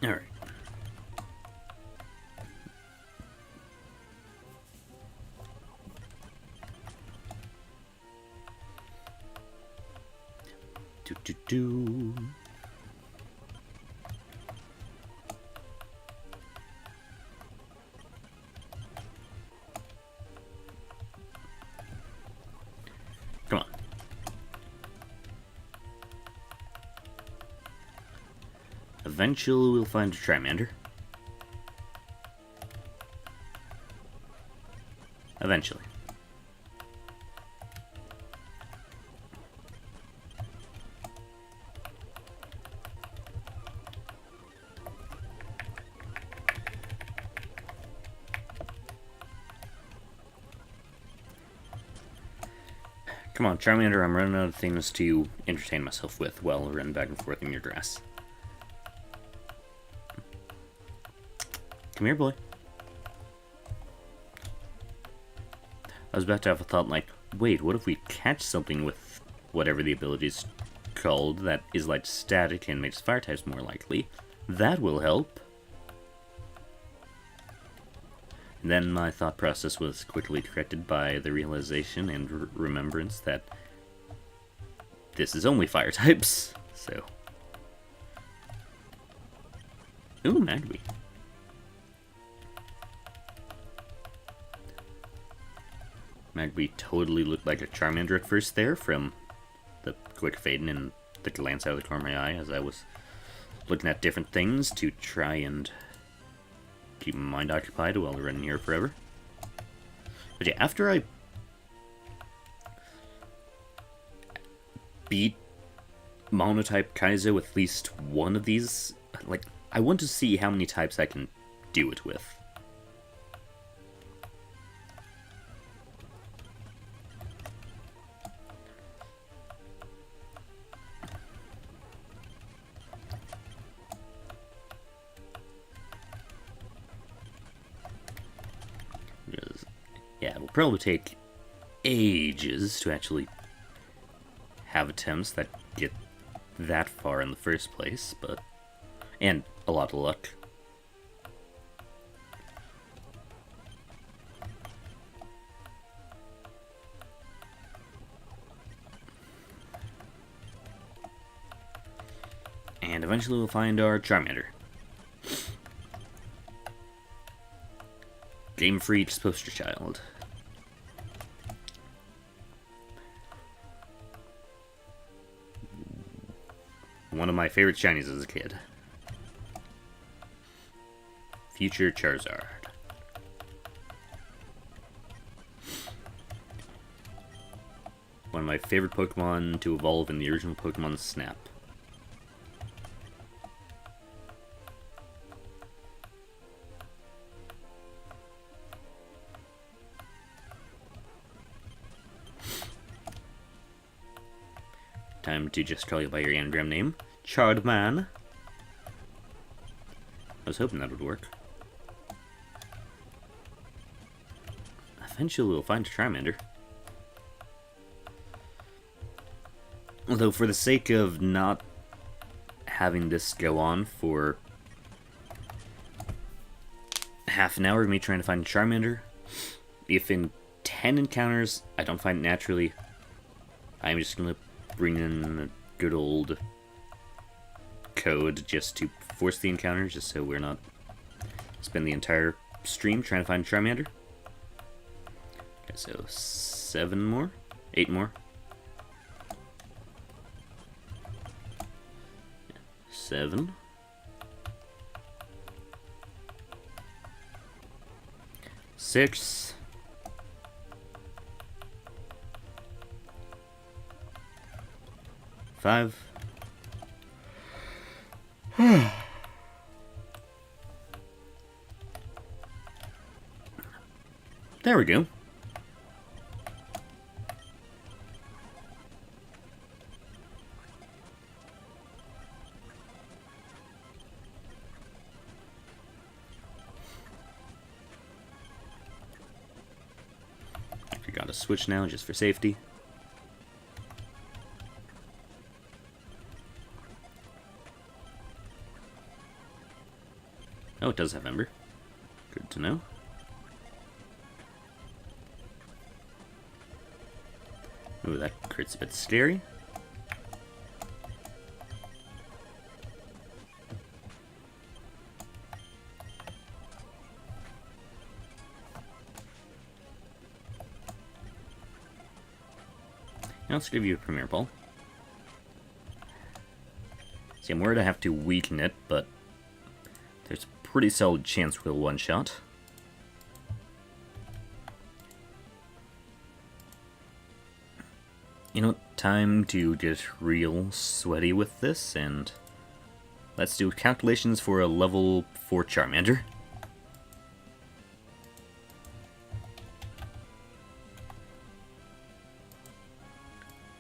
Alright. Do. Come on. Eventually we'll find a Charmander. Eventually. Come on, Charmander, I'm running out of things to entertain myself with while running back and forth in your grass. Come here, boy. I was about to have a thought like, wait, what if we catch something with whatever the ability is called that is like static and makes fire types more likely? That will help. And then my thought process was quickly corrected by the realization and remembrance that this is only fire types, so... Ooh, Magby. Magby totally looked like a Charmander at first there from the quick fading and the glance out of the corner of my eye as I was looking at different things to try and keep my mind occupied while running here forever. But yeah, after I beat Monotype Kaizo with at least one of these, like, I want to see how many types I can do it with. Yeah, it'll probably take ages to actually have attempts that get that far in the first place, but... and a lot of luck. And eventually we'll find our Charmander. Game Freak's poster child. One of my favorite shinies as a kid. Future Charizard. One of my favorite Pokemon to evolve in the original Pokemon Snap. Time to just call you by your anagram name, Chardman. I was hoping that would work. Eventually we'll find a Charmander. Although for the sake of not having this go on for half an hour of me trying to find a Charmander, if in 10 encounters I don't find it naturally, I'm just going to bring in a good old code just to force the encounter, just so we're not spend the entire stream trying to find a Charmander. Okay, so 7 more? 8 more? 7. 6. Five. There we go. We got a switch now just for safety. Oh, it does have Ember. Good to know. Ooh, that crit's a bit scary. Now let's give you a Premier Ball. See, I'm worried I have to weaken it, but there's a pretty solid chance we'll one-shot. You know, time to get real sweaty with this, and let's do calculations for a level 4 Charmander.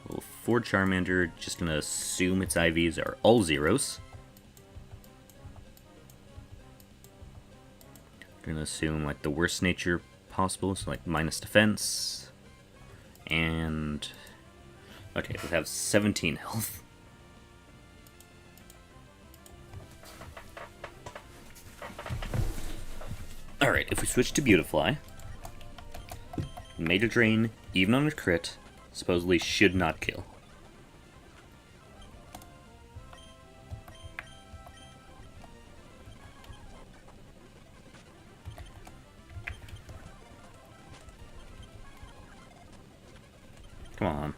Level 4 Charmander, just gonna assume its IVs are all zeros. Gonna assume like the worst nature possible, so like minus defense, and okay, we have 17 health. Alright, if we switch to Beautifly, Major Drain, even on a crit, supposedly should not kill. Come on.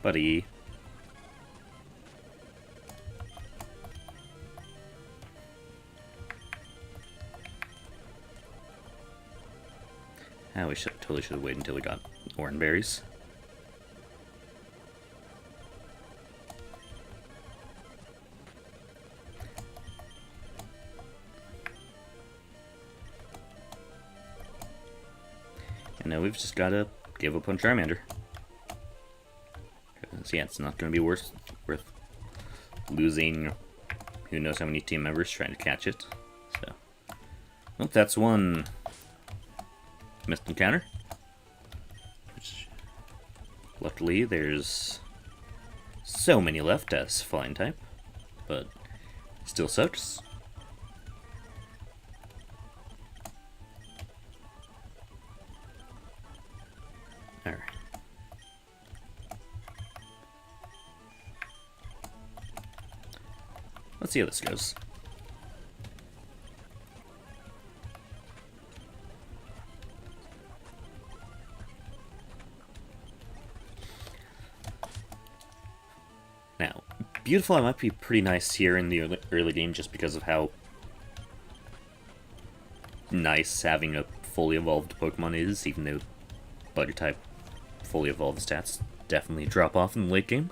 Buddy. Ah, we totally should have waited until we got orange berries. And now we've just gotta give up on Charmander. Yeah, it's not going to be worth losing who knows how many team members trying to catch it. So, well, that's one missed encounter. Which, luckily, there's so many left as flying type, but still sucks. Alright. Let's see how this goes. Now, Beautiful might be pretty nice here in the early game just because of how nice having a fully evolved Pokemon is, even though Bugger type fully evolved stats definitely drop off in the late game.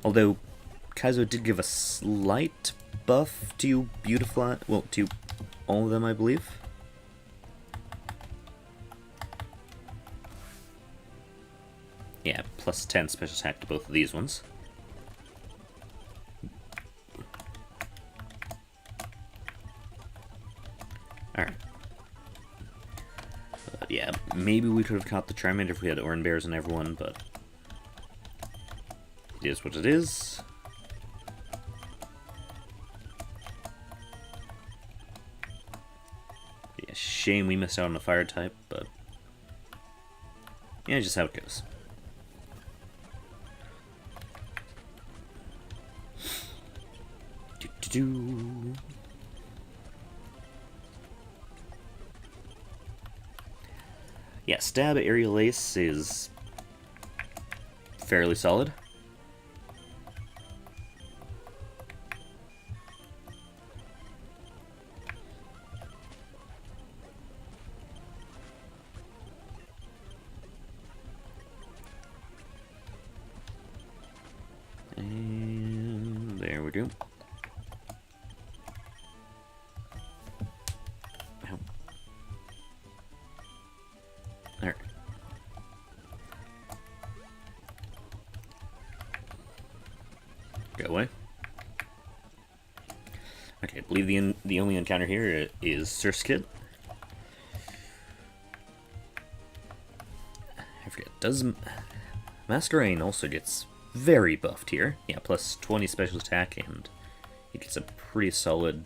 Although, Kaizo did give a slight buff to Beautifly, well, to all of them, I believe. Yeah, plus 10 special attack to both of these ones. Alright. Yeah, maybe we could have caught the Charmander if we had Oran Bears on everyone, but it is what it is. Yeah, shame we missed out on the fire type, but yeah, just how it goes. Yeah, Stab Aerial Ace is fairly solid. There we go. Ow. Alright. Go away. Okay, I believe the only encounter here is Surskit. I forget, does Masquerain also gets very buffed here. Yeah, plus 20 special attack, and he gets a pretty solid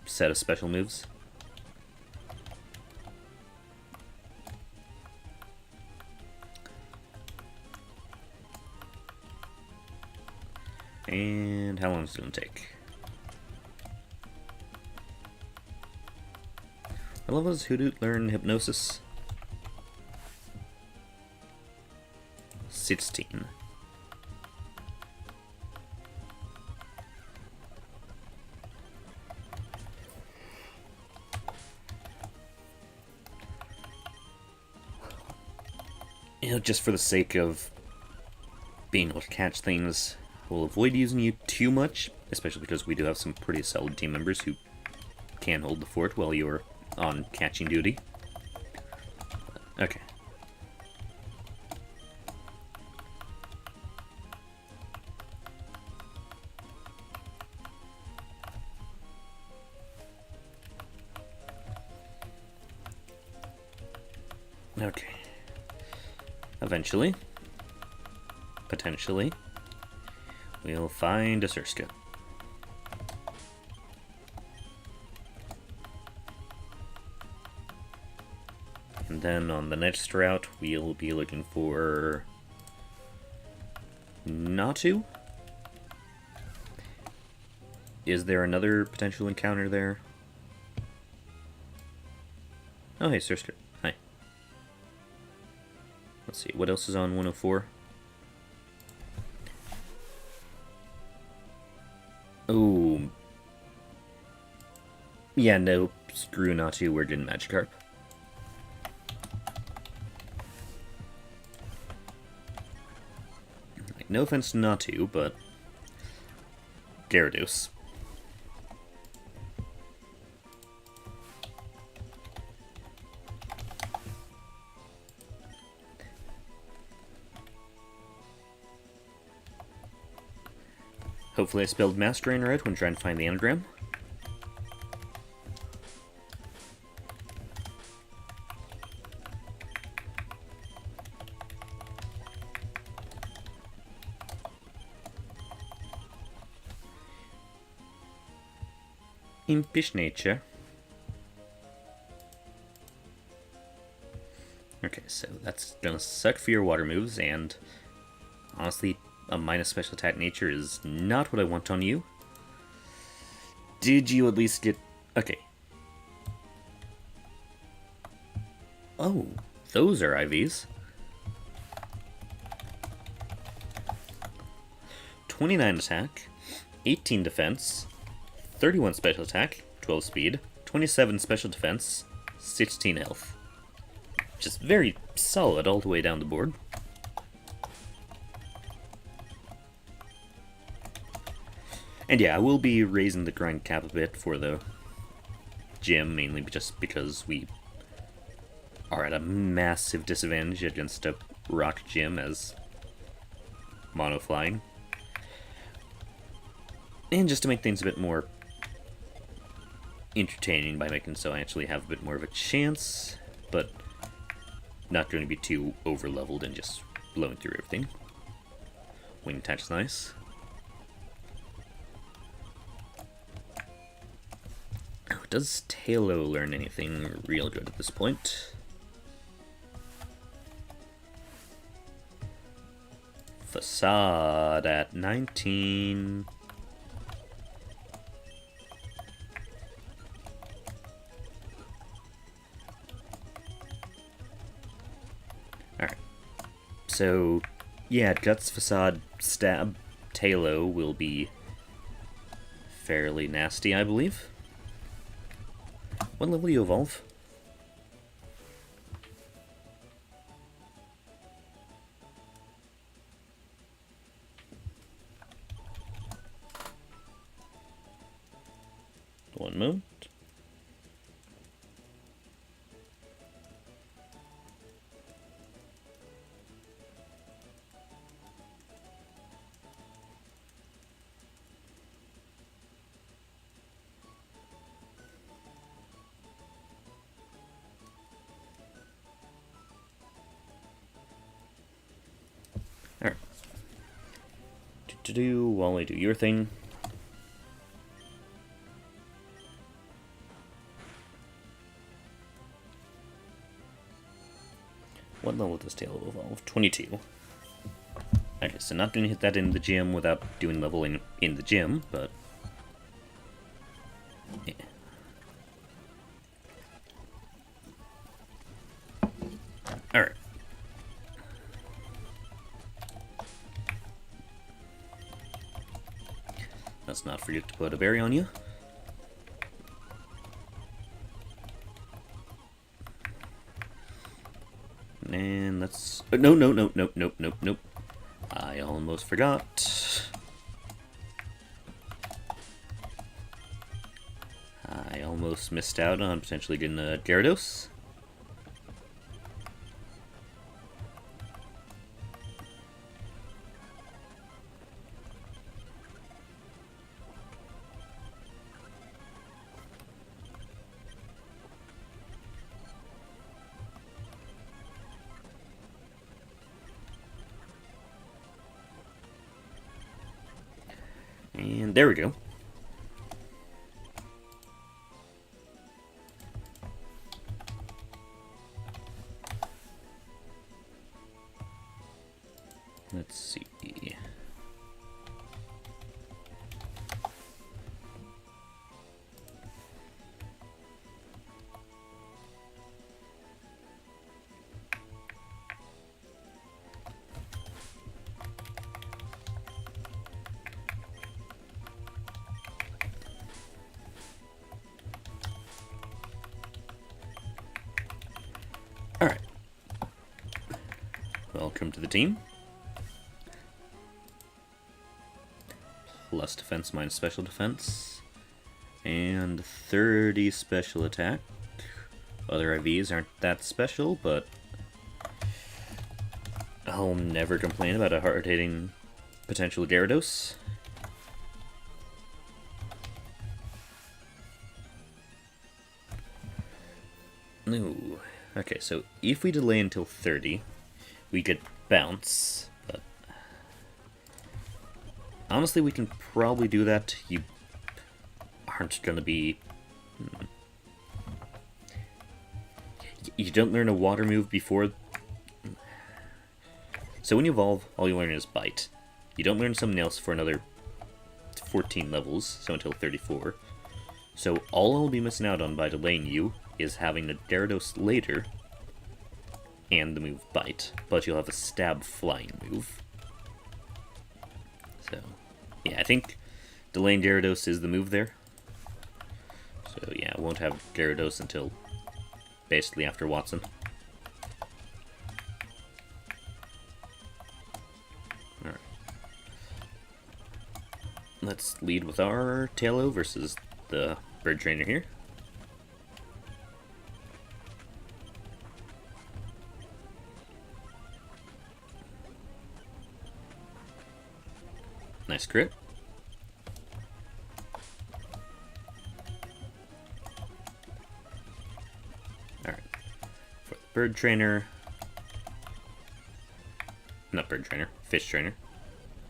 set of special moves. And how long is it going to take? I love those Hoodoo learn Hypnosis. 16. You know, just for the sake of being able to catch things, we'll avoid using you too much, especially because we do have some pretty solid team members who can hold the fort while you're on catching duty. Okay. Okay. Eventually, potentially, we'll find a Surskit. And then on the next route, we'll be looking for Natu. Is there another potential encounter there? Oh, hey, Surskit. Hi. Let's see, what else is on 104? Oh. Yeah, no, screw Natu, we're getting Magikarp. No offense to Natu, but Gyarados. Hopefully I spelled Masquerain right when trying to find the anagram. Impish nature. Okay, so that's gonna suck for your water moves, and honestly, a minus special attack nature is not what I want on you. Did you at least get... Okay. Oh, those are IVs. 29 attack, 18 defense, 31 special attack, 12 speed, 27 special defense, 16 health. Just very solid all the way down the board. And yeah, I will be raising the grind cap a bit for the gym, mainly just because we are at a massive disadvantage against a rock gym as mono flying. And just to make things a bit more entertaining by making so I actually have a bit more of a chance, but not going to be too over leveled and just blowing through everything. Wing attack's nice. Oh, does Tailo learn anything real good at this point? Facade at 19. Alright. So, yeah, Guts, Facade, Stab, Tailo will be fairly nasty, I believe. What level do you evolve? One moment. Alright. While I do your thing. What level does Tail evolve? 22. Okay, so not going to hit that in the gym without doing leveling in the gym, but... yeah. Alright. Let's not forget to put a berry on you. And let's... nope. I almost forgot. I almost missed out on potentially getting a Gyarados. And there we go. Let's see. Alright. Welcome to the team. Plus defense minus special defense. And 30 special attack. Other IVs aren't that special, but I'll never complain about a hard-hitting potential Gyarados. Ooh. Okay, so if we delay until 30, we get bounce, but honestly, we can probably do that. You aren't gonna be... You don't learn a water move before... So when you evolve, all you learn is Bite. You don't learn something else for another 14 levels, so until 34. So all I'll be missing out on by delaying you is having the Gyarados later and the move Bite, but you'll have a Stab Flying move. So, yeah, I think delaying Gyarados is the move there. So yeah, I won't have Gyarados until basically after Watson. Alright. Let's lead with our Tailo versus the Bird Trainer here. Nice crit. Alright. For the Bird Trainer... Not Bird Trainer. Fish Trainer.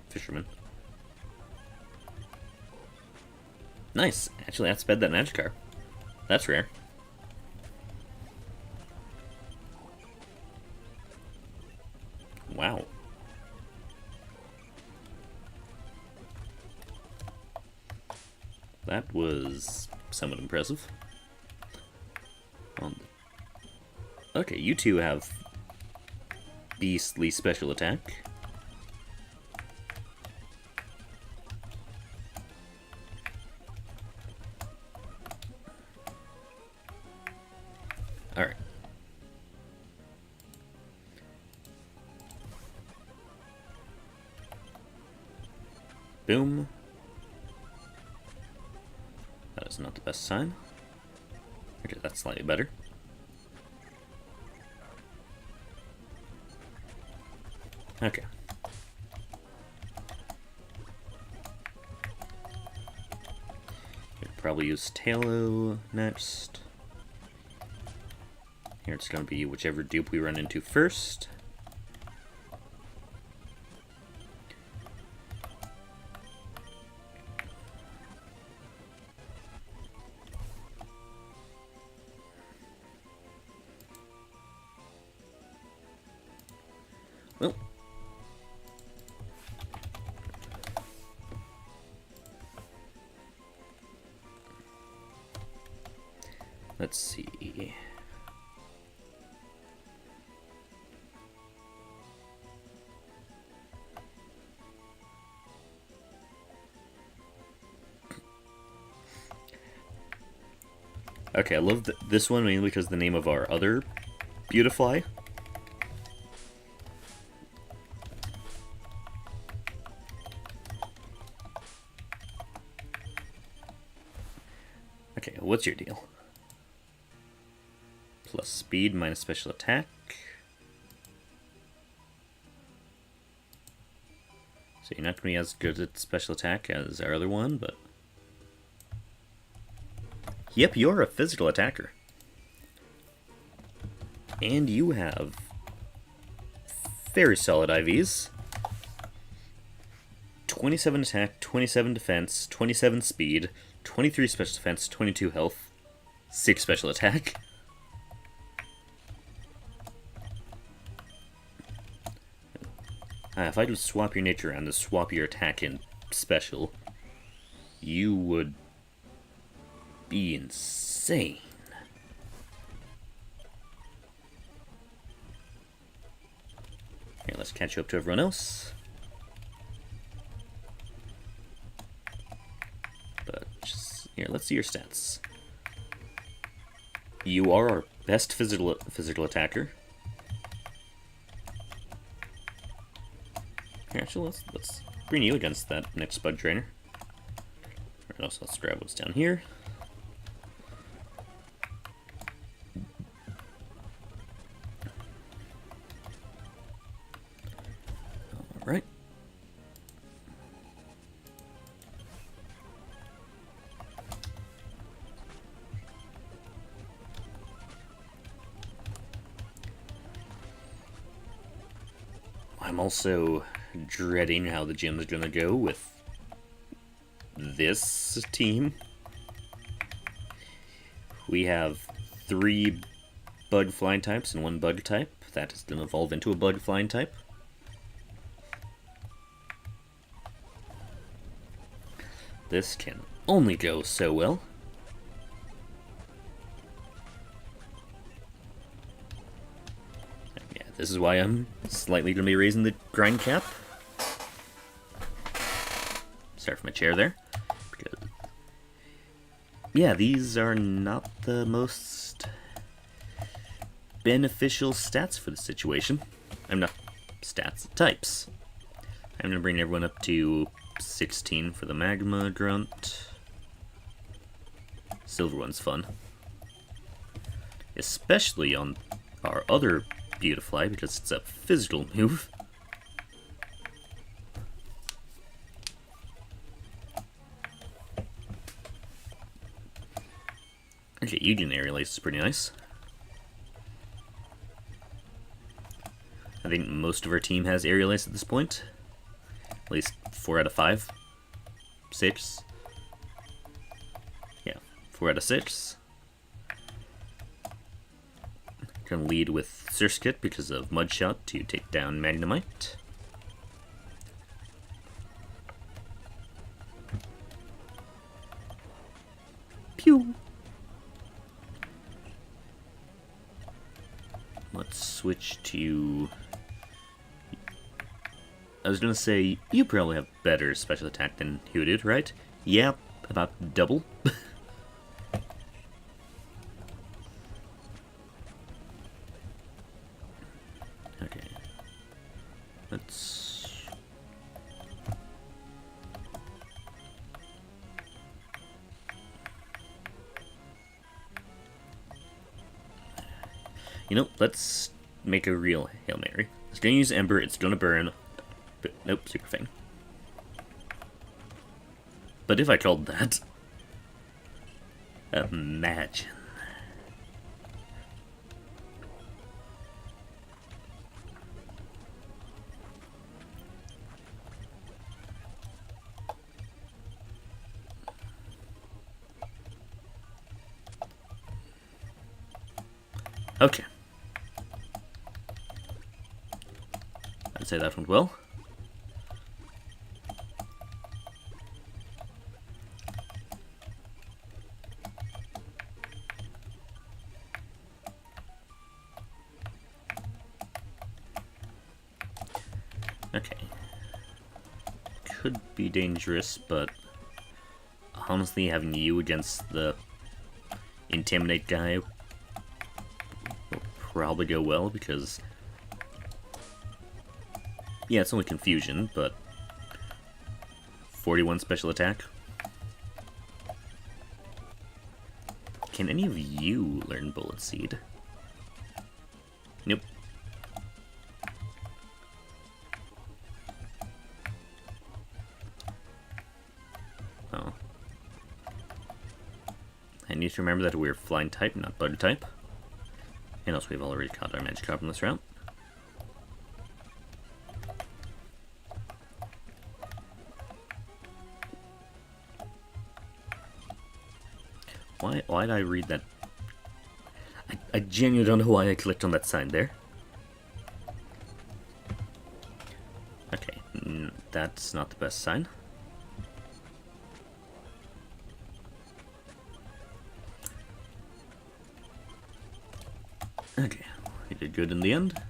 Fisherman. Nice! Actually, that sped that Magikarp. That's rare. Wow. That was somewhat impressive. Okay, you two have beastly special attack. Alright. Boom. That's not the best sign. Okay, that's slightly better. Okay. We'll probably use Talo next. Here it's going to be whichever dupe we run into first. Well, let's see. Okay, I love this one mainly because of the name of our other Beautifly. Okay, what's your deal? Plus speed minus special attack. So you're not going to be as good at special attack as our other one, but... Yep, you're a physical attacker. And you have very solid IVs. 27 attack, 27 defense, 27 speed, 23 special defense, 22 health, 6 special attack. If I could swap your nature around and swap your attack in special, you would be insane. Okay, let's catch up to everyone else. But just, here, let's see your stats. You are our best physical attacker. Here, actually, let's bring you against that next bug trainer. And also, let's grab what's down here. Alright. I'm also dreading how the gym is going to go with this team. We have 3 bug flying types and 1 bug type. That is going to evolve into a bug flying type. This can only go so well. Yeah, this is why I'm slightly going to be raising the grind cap. Start from a chair there. Because, yeah, these are not the most beneficial stats for the situation. I'm not stats, types. I'm going to bring everyone up to 16 for the Magma Grunt. Silver one's fun. Especially on our other Beautifly, because it's a physical move. Okay, Union Aerial Ace is pretty nice. I think most of our team has Aerial Ace at this point. At least 4 out of 5. 6. Yeah, 4 out of 6. Gonna lead with Surskit because of Mudshot to take down Magnemite. Pew! Let's switch to... I was gonna say, you probably have better special attack than Hooded, right? Yeah, about double. Okay. Let's... You know, let's make a real Hail Mary. It's gonna use Ember, it's gonna burn. But, nope, Super Fang. But if I called that... Imagine. Okay. I'd say that went well. Okay. Could be dangerous, but honestly, having you against the Intimidate guy will probably go well, because yeah, it's only confusion, but 41 special attack. Can any of you learn Bullet Seed? Nope. Oh. I need to remember that we're Flying type, not Butter type. And also we've already caught our Magikarp in this route. Why did I read that? I genuinely don't know why I clicked on that sign there. Okay, that's not the best sign. Okay, we did good in the end.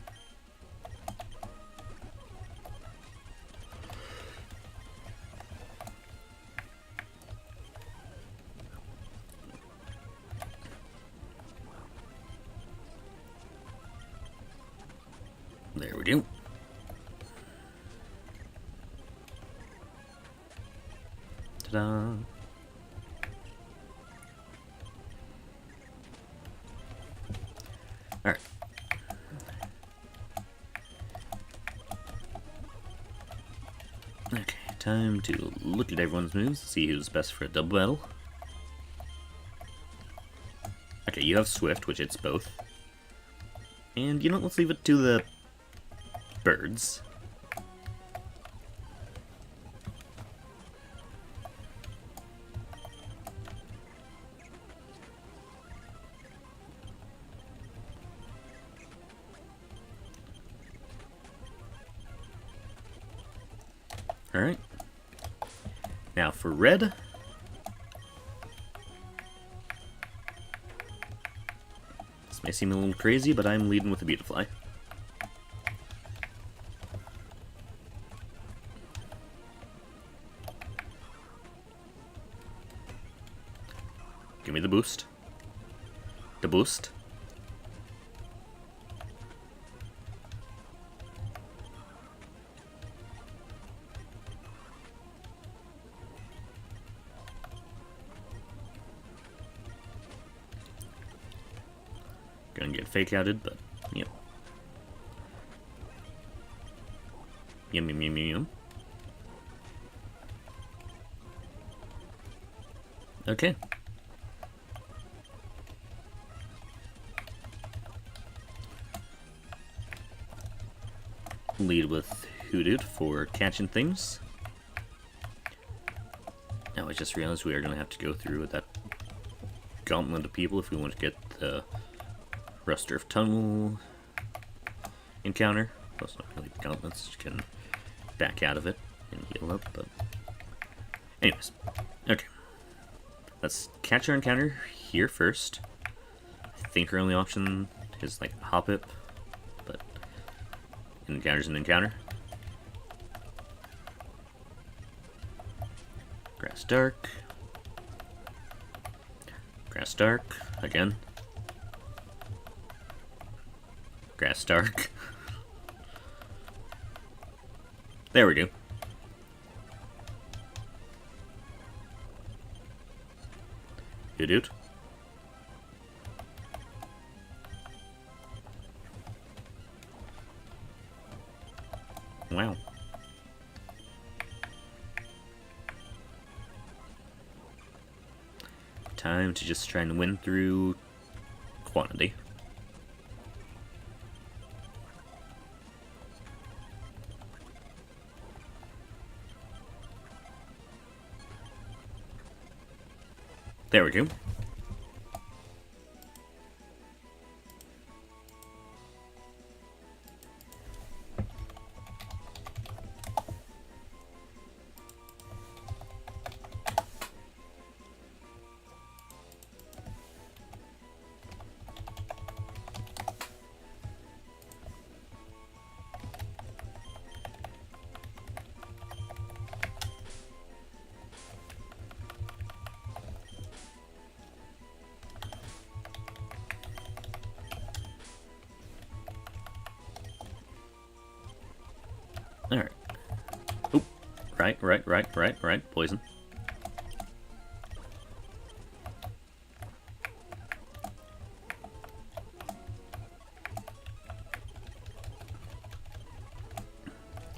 There we go. Ta-da! Alright. Okay, time to look at everyone's moves, see who's best for a double battle. Okay, you have Swift, which hits both. And you know, let's leave it to the birds. Alright. Now for red. This may seem a little crazy, but I'm leading with a Beautifly. Give me the boost. The boost. Gonna get fake outed, but you know. Yum yum yum yum yum. Okay. Lead with Hooded for catching things. Now I just realized we are going to have to go through that gauntlet of people if we want to get the Rusturf Tunnel encounter. Well, it's not really the gauntlets, you can back out of it and heal up, but... Anyways, okay. Let's catch our encounter here first. I think our only option is like Hoppip, but encounter's an encounter. Grass Dark. Grass Dark, again. Grass Dark. There we go. Good dude. Time to just try and win through quantity. There we go. Alright. Oop. Right. Poison.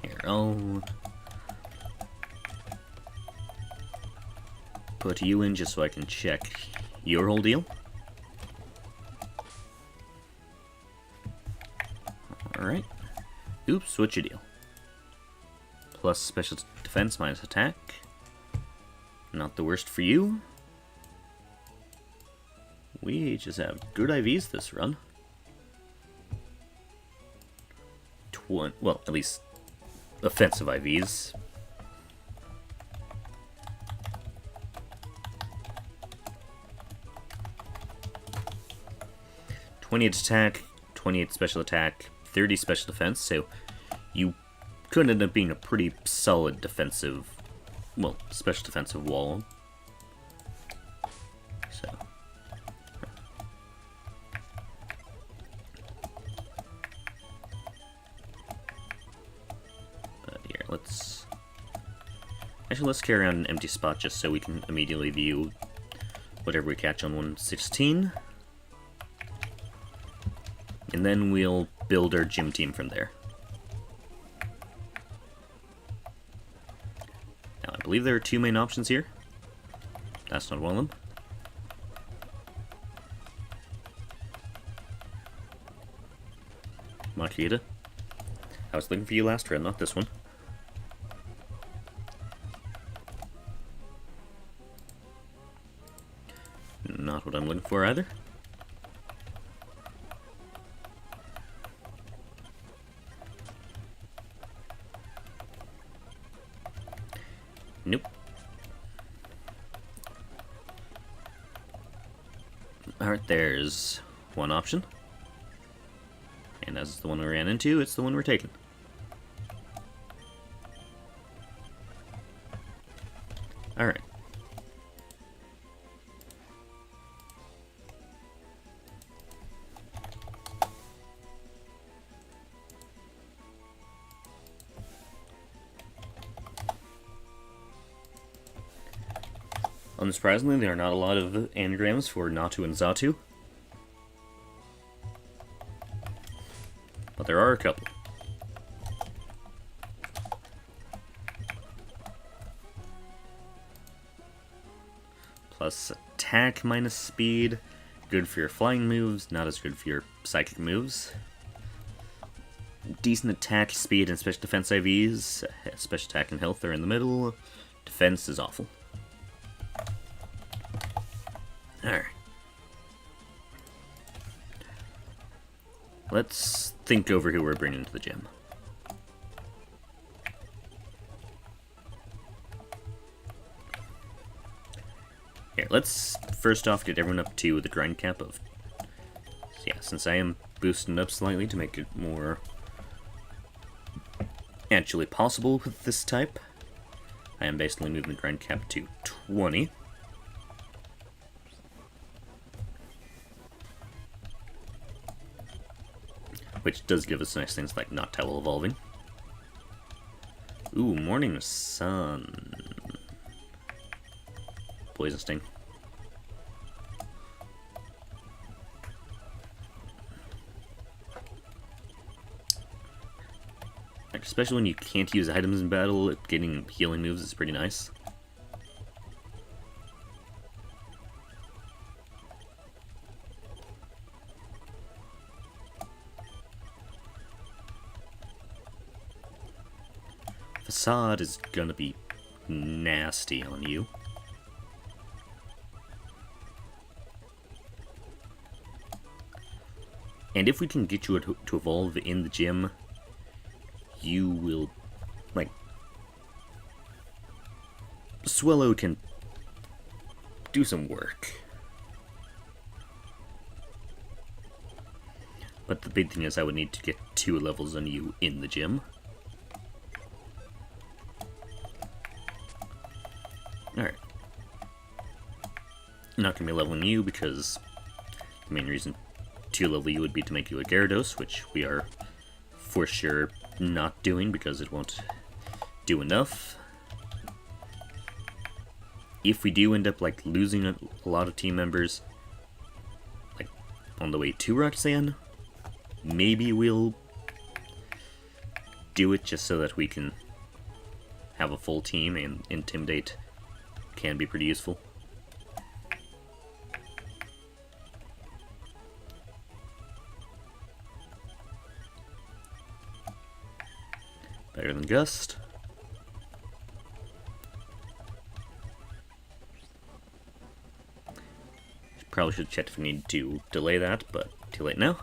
Here, I'll put you in just so I can check your whole deal. Alright. Oops, what's your deal? Plus special defense minus attack. Not the worst for you. We just have good IVs this run. Well, at least offensive IVs. (28) attack, 28 special attack, 30 special defense, so you could end up being a pretty solid defensive, well, special defensive wall. So. But here, let's carry on an empty spot just so we can immediately view whatever we catch on 116. And then we'll build our gym team from there. Now, I believe there are two main options here. That's not one of them. Makita. I was looking for you last round, not this one. Not what I'm looking for either. Nope. Alright, there's one option. And as it's the one we ran into, it's the one we're taking. Alright. Unsurprisingly, there are not a lot of anagrams for Natu and Zatu. But there are a couple. Plus attack minus speed. Good for your flying moves, not as good for your psychic moves. Decent attack, speed, and special defense IVs. Special attack and health are in the middle. Defense is awful. Alright. Let's think over who we're bringing to the gym. Here, let's first off get everyone up to the grind cap of... Yeah, since I am boosting up slightly to make it more actually possible with this type, I am basically moving the grind cap to 20. Which does give us nice things like Noctowl evolving. Ooh, Morning Sun. Poison Sting. Especially when you can't use items in battle, getting healing moves is pretty nice. Facade is gonna be nasty on you. And if we can get you to evolve in the gym, you will, like, Swellow can do some work. But the big thing is I would need to get 2 levels on you in the gym. Alright. I'm not going to be leveling you because the main reason to level you would be to make you a Gyarados, which we are for sure not doing because it won't do enough. If we do end up like losing a lot of team members, like on the way to Roxanne, maybe we'll do it just so that we can have a full team, and Intimidate can be pretty useful. Better than Gust. Probably should check if we need to delay that, but too late now.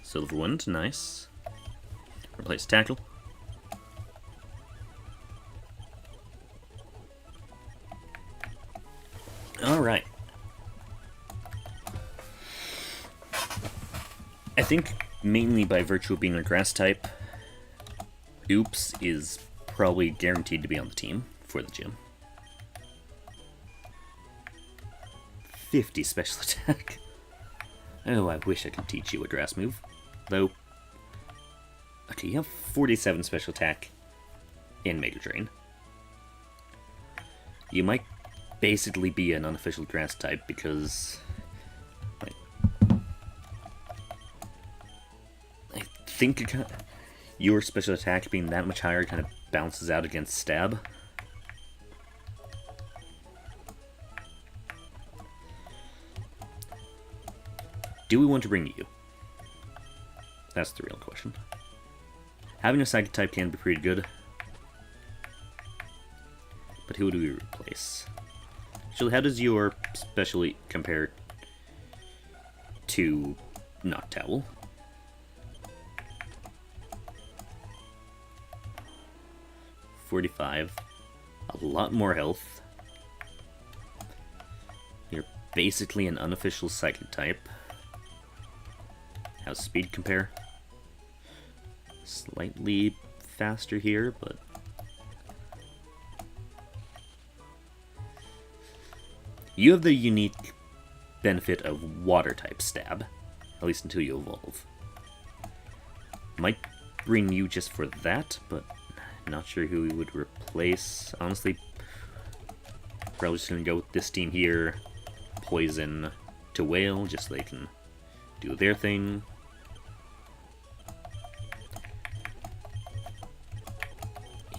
Silver Wind, nice. Replace Tackle. Alright. I think mainly by virtue of being a grass type, Oops is probably guaranteed to be on the team for the gym. 50 special attack. Oh, I wish I could teach you a grass move. Though, okay, you have 47 special attack in Mega Drain. You might basically be an unofficial grass type because, like, I think your special attack being that much higher kind of bounces out against Stab. Do we want to bring you? That's the real question. Having a Psychic type can be pretty good. But who do we replace? Actually, how does your specially compare to Noctowl? $45. A lot more health. You're basically an unofficial Psychic type. How's speed compare? Slightly faster here, but you have the unique benefit of water type stab, at least until you evolve. Might bring you just for that, but not sure who we would replace. Honestly, probably just gonna go with this team here. Poison to Whale, just so they can do their thing.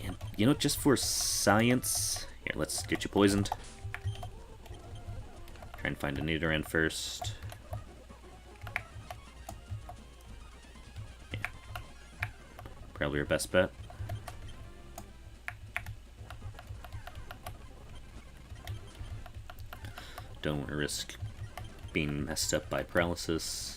And, you know, just for science, here, let's get you poisoned. Try and find a Nidoran first. Yeah. Probably our best bet. Don't want to risk being messed up by paralysis.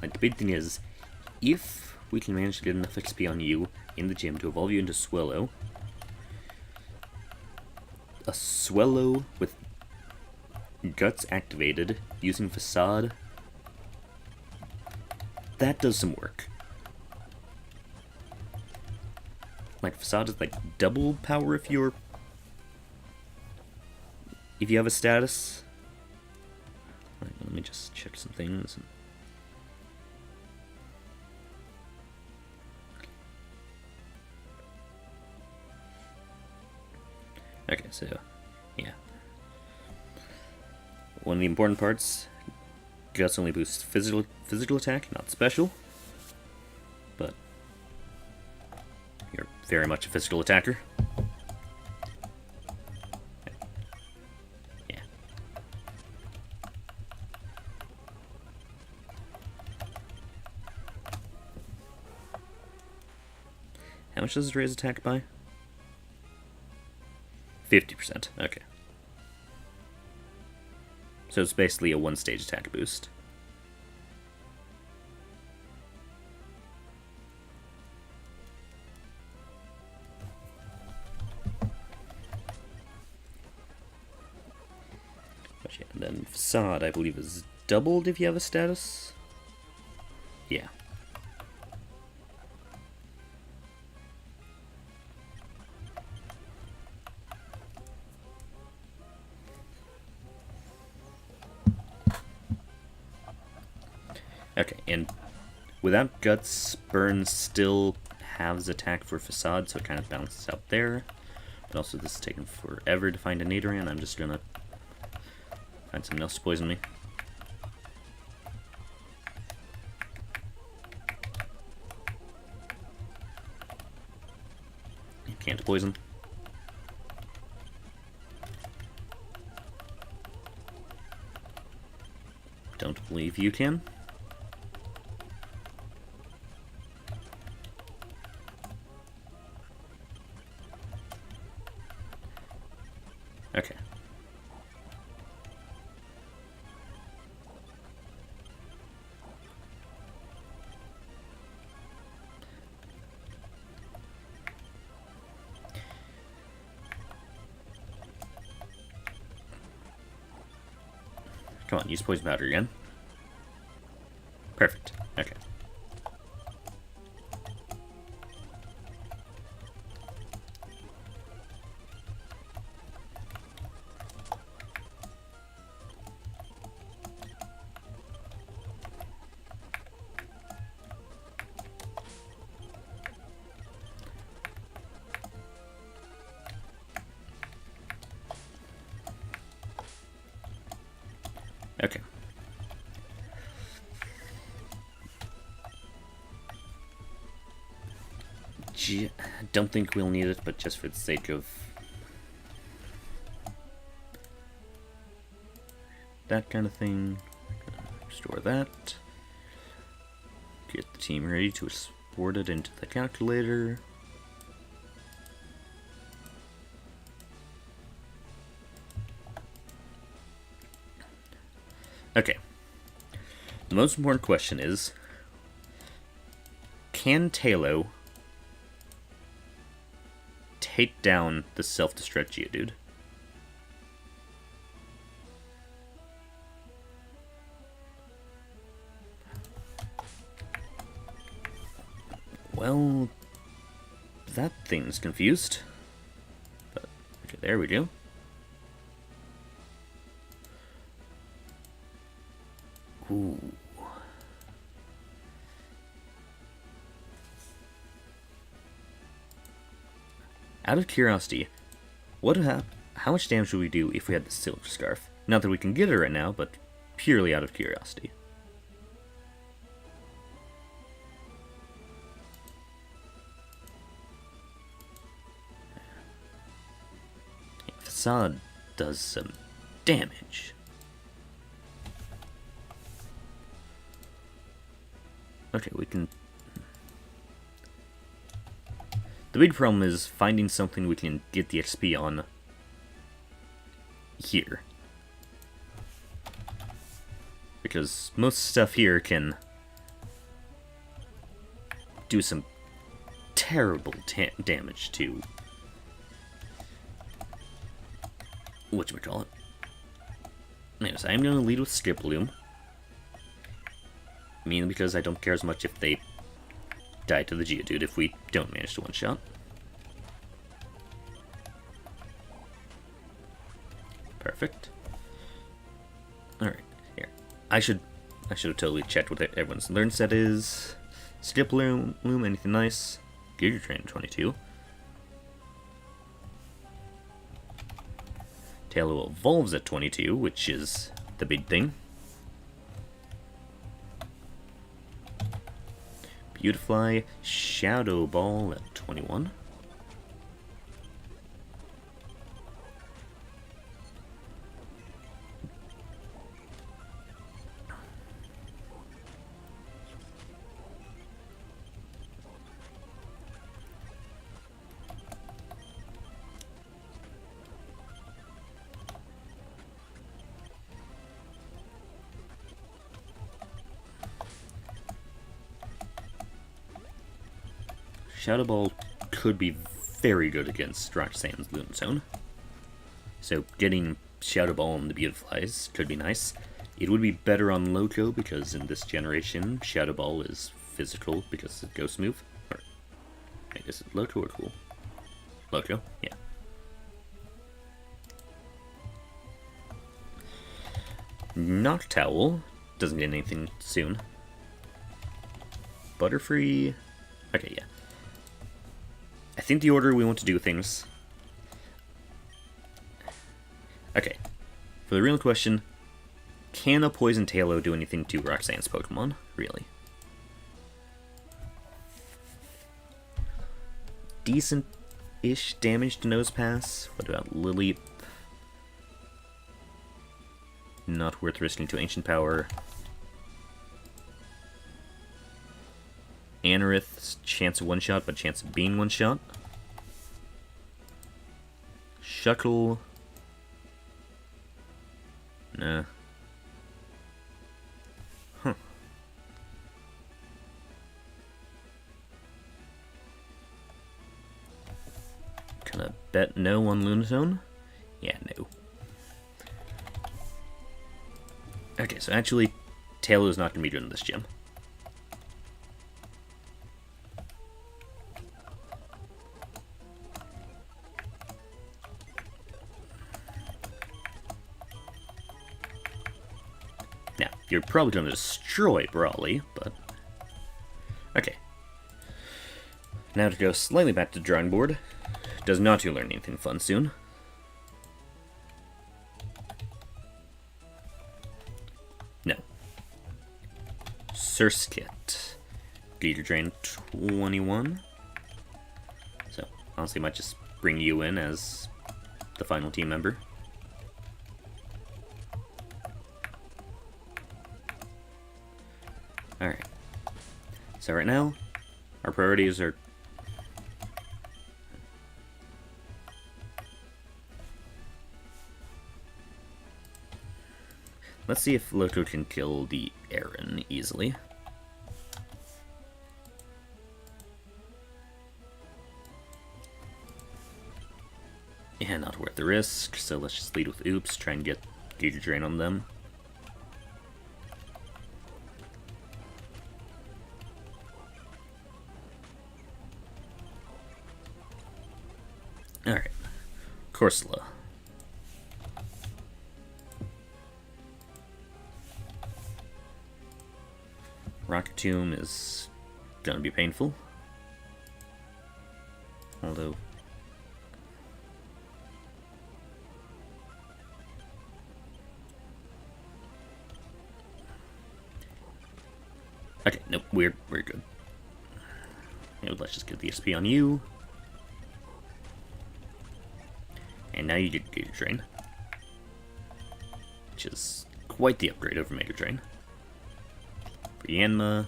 Like, the big thing is, if we can manage to get enough XP on you in the gym to evolve you into Swellow, a Swellow with Guts activated using Facade, that does some work. Like, Facade is like double power if you have a status. Right, let me just check some things. Okay, so, yeah. One of the important parts, Guts only boosts physical attack, not special. But you're very much a physical attacker. Yeah. How much does it raise attack by? 50%. Okay. So it's basically a one-stage attack boost. And then Facade, I believe, is doubled if you have a status. Yeah. Okay, and without Guts, Burn still has attack for Facade, so it kind of balances out there. But also, this is taking forever to find a Nidoran. I'm just gonna find something else to poison me. You can't poison. Don't believe you can. Okay. Come on, use Poison Powder again. Perfect. Okay. Okay. Don't think we'll need it, but just for the sake of that kind of thing, store that. Get the team ready to export it into the calculator. Okay. The most important question is, can Talo take down the self-destruct Geodude? Well, that thing's confused. But, okay, there we go. Ooh. Out of curiosity, how much damage would we do if we had the Silver Scarf? Not that we can get it right now, but purely out of curiosity. Facade does some damage. Okay, we can... The big problem is finding something we can get the XP on here. Because most stuff here can do some terrible damage to whatchamacallit. Anyways, I'm going to lead with Skiploom. Mainly because I don't care as much if they die to the Geodude if we don't manage to one-shot. Perfect. Alright, here. I should have totally checked what everyone's learn set is. Skiploom, anything nice? Giga Train 22. Taillow evolves at 22, which is the big thing. Beautifly, Shadow Ball at 21. Shadow Ball could be very good against Roxanne's Lunatone. So getting Shadow Ball on the Beautiflies could be nice. It would be better on Loco because in this generation, Shadow Ball is physical because it's a Ghost move. Or, wait, is it Loco or Cool? Loco, yeah. Noctowl doesn't get anything soon. Butterfree, okay, yeah. I think the order we want to do things... Okay. For the real question, can a Poison Taillow do anything to Roxanne's Pokemon? Really? Decent-ish damage to Nosepass. What about Lily? Not worth risking to Ancient Power. Anorith's chance of one-shot, but chance of being one-shot. Shuckle. Nah. Huh. Can I bet no on Lunatone? Yeah, no. Okay, so actually, Taillow is not going to be doing this gym. Now, you're probably going to destroy Brawly, but... Okay. Now to go slightly back to the drawing board. Does not to learn anything fun soon. No. Surskit. Gator Drain 21. So, honestly, might just bring you in as the final team member. Alright. So right now, our priorities are... Let's see if Loco can kill the Aaron easily. Yeah, not worth the risk, so let's just lead with Oops, try and get Gator Drain on them. Alright, Corsola. Rocket Tomb is gonna be painful. Although... Okay, nope, we're good. Yeah, let's just get the SP on you. And now you get Gator Drain. Which is quite the upgrade over Mega Drain. Yanma.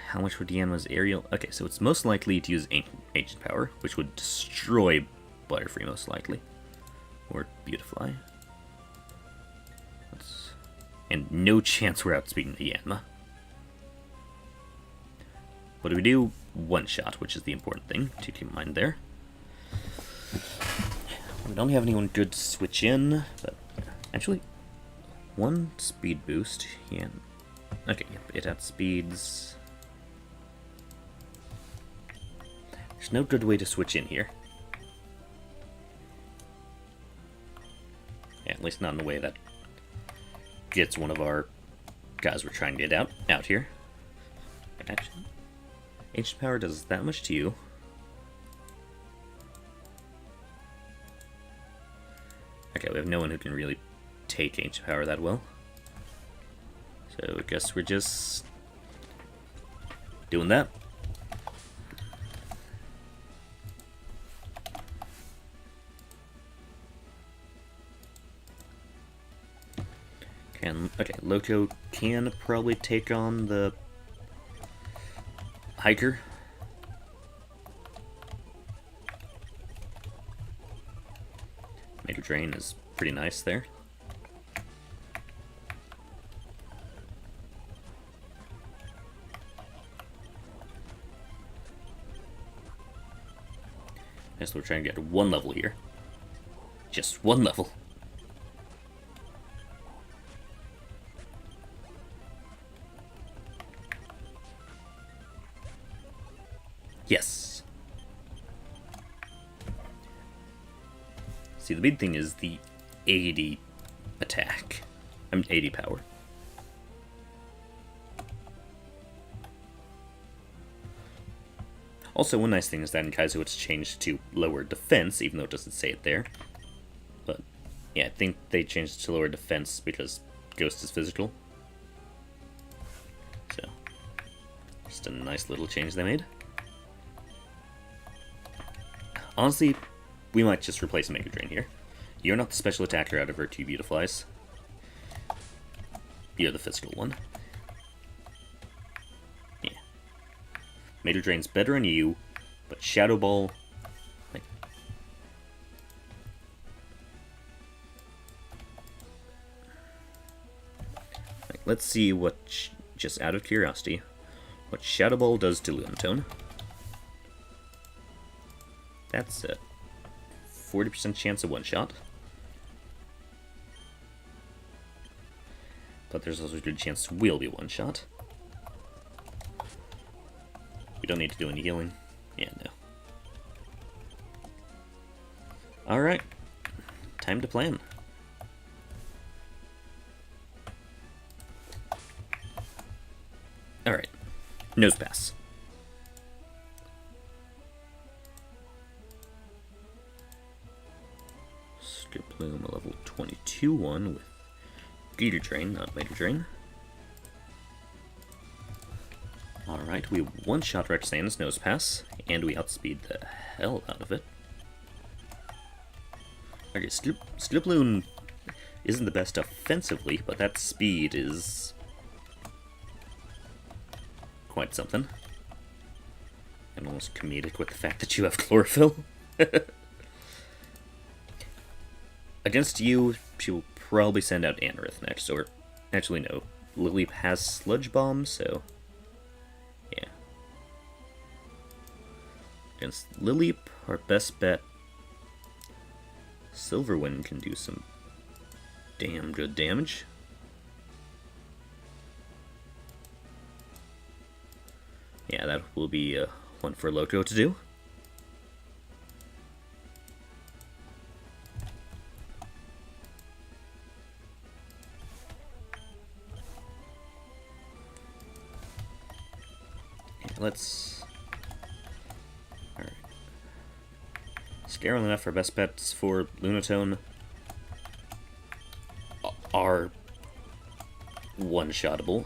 How much would Yanma's aerial? Okay, so it's most likely to use Ancient Power, which would destroy Butterfree most likely. Or Beautifly. And no chance we're outspeeding the Yanma. What do we do? One shot, which is the important thing to keep in mind there. We don't have anyone good to switch in, but actually, one speed boost. Yeah. Okay, yep, it outspeeds. There's no good way to switch in here. Yeah, at least not in a way that gets one of our guys we're trying to get out here. Actually, Ancient Power does that much to you. Okay, we have no one who can really take Ancient Power that well. So I guess we're just doing that. Okay, Loco can probably take on the Hiker. Mega Drain is pretty nice there. I guess we're trying to get one level here. Just one level. Yes. See, the big thing is the 80 attack. 80 power. Also, one nice thing is that in Kaizo it's changed to lower defense, even though it doesn't say it there. But, yeah, I think they changed it to lower defense because Ghost is physical. So, just a nice little change they made. Honestly, we might just replace Mega Drain here. You're not the special attacker out of Virtue Beautifies. You're the physical one. Yeah. Mega Drain's better on you, but Shadow Ball... Like, let's see what, just out of curiosity, what Shadow Ball does to Lunatone. That's a 40% chance of one-shot. But there's also a good chance it will be one-shot. We don't need to do any healing. Yeah, no. Alright. Time to plan. Alright. Nose Pass. Skiploom, a level 22 one with Gator Drain, not Mega Drain. Alright, we one-shot Rexan's Nose Pass, and we outspeed the hell out of it. Okay, Skiploom isn't the best offensively, but that speed is quite something. And almost comedic with the fact that you have Chlorophyll. Against you, she will probably send out Anorith next, or actually no. Lileep has Sludge Bomb, so yeah. Against Lileep, our best bet, Silverwind can do some damn good damage. Yeah, that will be one for Loco to do. Let's... Alright. Scaring enough, our best bets for Lunatone are one-shottable.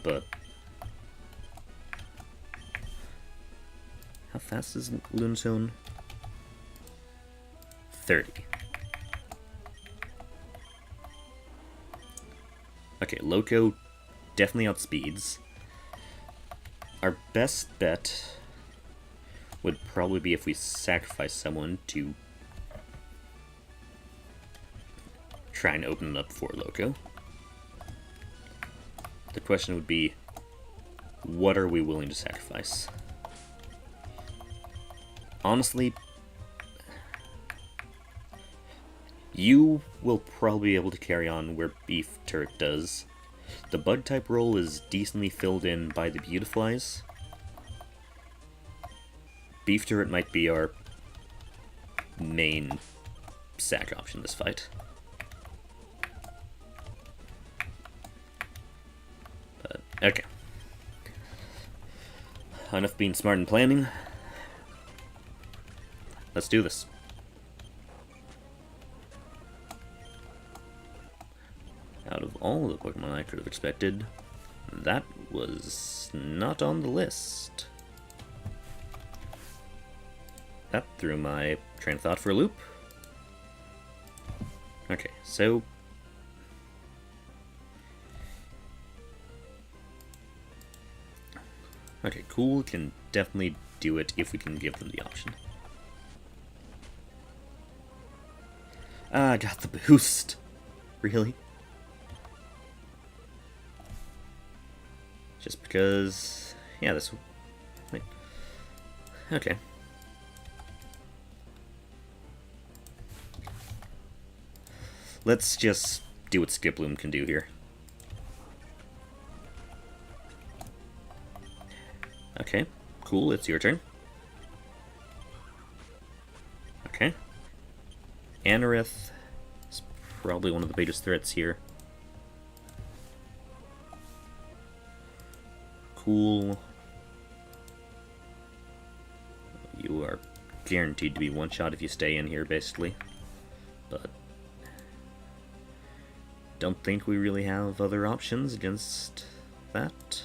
But... How fast is Lunatone? 30. Okay, Loco definitely outspeeds. Our best bet would probably be if we sacrifice someone to try and open it up for Loco. The question would be, what are we willing to sacrifice? Honestly, you will probably be able to carry on where Beef Turret does. The Bug-type role is decently filled in by the Beautiflies. Beef Turret might be our main sack option this fight. But, okay. enough being smart and planning. Let's do this. Out of all the Pokemon I could have expected, that was not on the list. That threw my train of thought for a loop. Okay, so... Okay, cool, can definitely do it if we can give them the option. Ah, I got the boost. Really? Just because... Yeah, this... Wait. Okay. Let's just do what Skiploom can do here. Okay, cool, it's your turn. Okay. Anorith is probably one of the biggest threats here. Cool. You are guaranteed to be one-shot if you stay in here, basically. But... don't think we really have other options against that.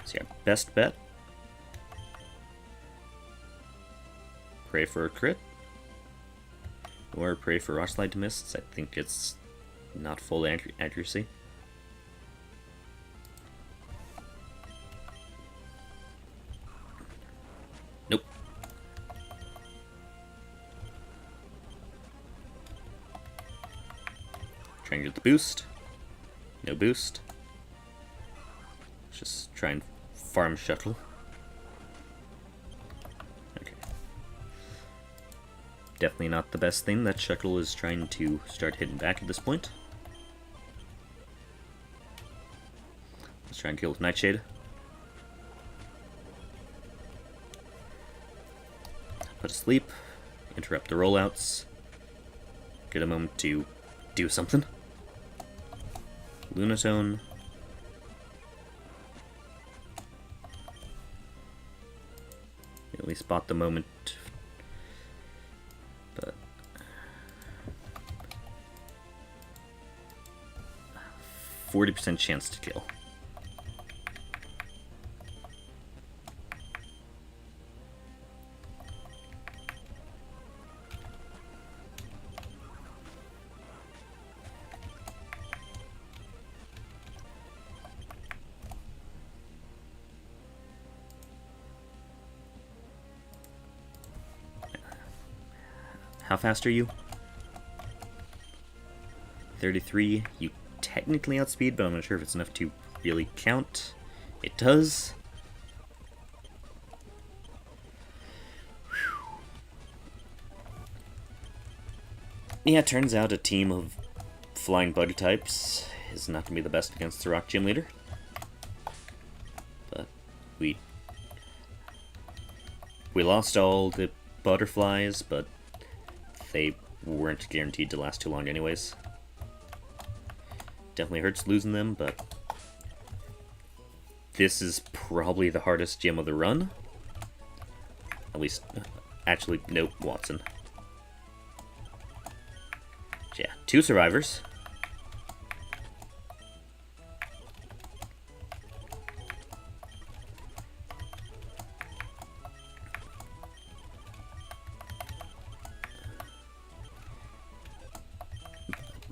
So yeah, best bet. Pray for a crit. Or pray for Rock Slide to miss. I think it's not full accuracy. Nope. Trying to get the boost. No boost. Let's just try and farm shuttle. Okay. Definitely not the best thing that shuttle is trying to start hitting back at this point. Let's try and kill with Nightshade. Put to sleep. Interrupt the rollouts. Get a moment to do something. Lunatone. At least spot the moment. But 40% chance to kill. How fast are you? 33. You technically outspeed, but I'm not sure if it's enough to really count. It does. Whew. Yeah, it turns out a team of flying bug types is not going to be the best against the Rock Gym Leader. But we lost all the butterflies, but they weren't guaranteed to last too long anyways. Definitely hurts losing them, but this is probably the hardest gym of the run. At least, actually, nope, Watson. Yeah, 2 survivors.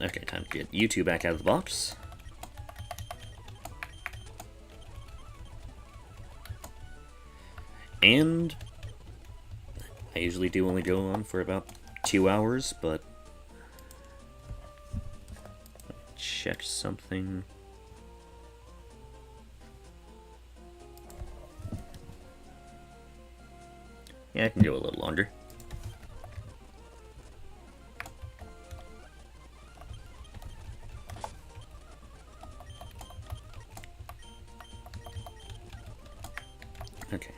Okay, time to get you two back out of the box. And I usually do only go on for about 2 hours, but check something. Yeah, I can go a little longer. Okay.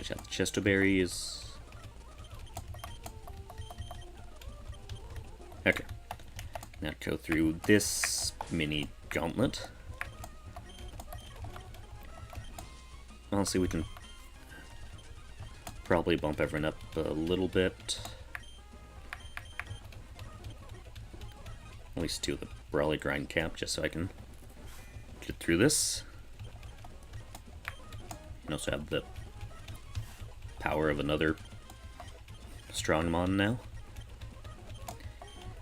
finish out the chesto berries. Okay. Now go through this mini gauntlet. Honestly, we can probably bump everyone up a little bit. At least 2 of the Brawly grind cap, just so I can get through this. And also have the power of another Strongmon now.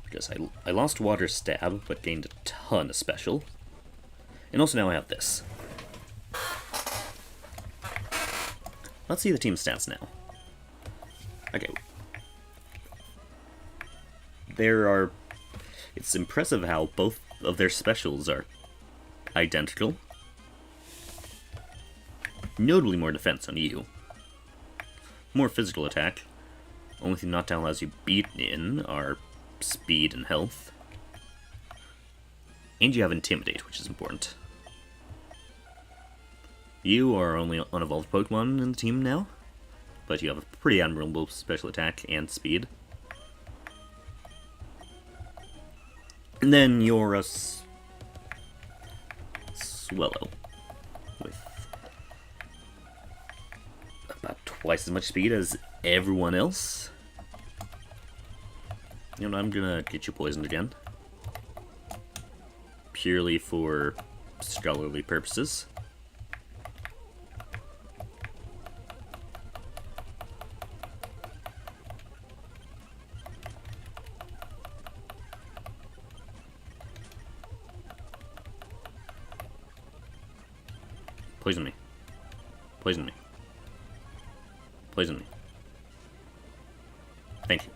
Because I lost Water Stab, but gained a ton of special. And also now I have this. Let's see the team stats now. Okay. It's impressive how both of their specials are identical. Notably more defense on you. More physical attack. Only thing Knockdown allows you beat in are speed and health. And you have Intimidate, which is important. You are only unevolved Pokemon in the team now, but you have a pretty admirable special attack and speed. And then you're a Swellow with about twice as much speed as everyone else. You know, I'm gonna get you poisoned again. Purely for scholarly purposes. Poison me. Poison me. Poison me. Thank you.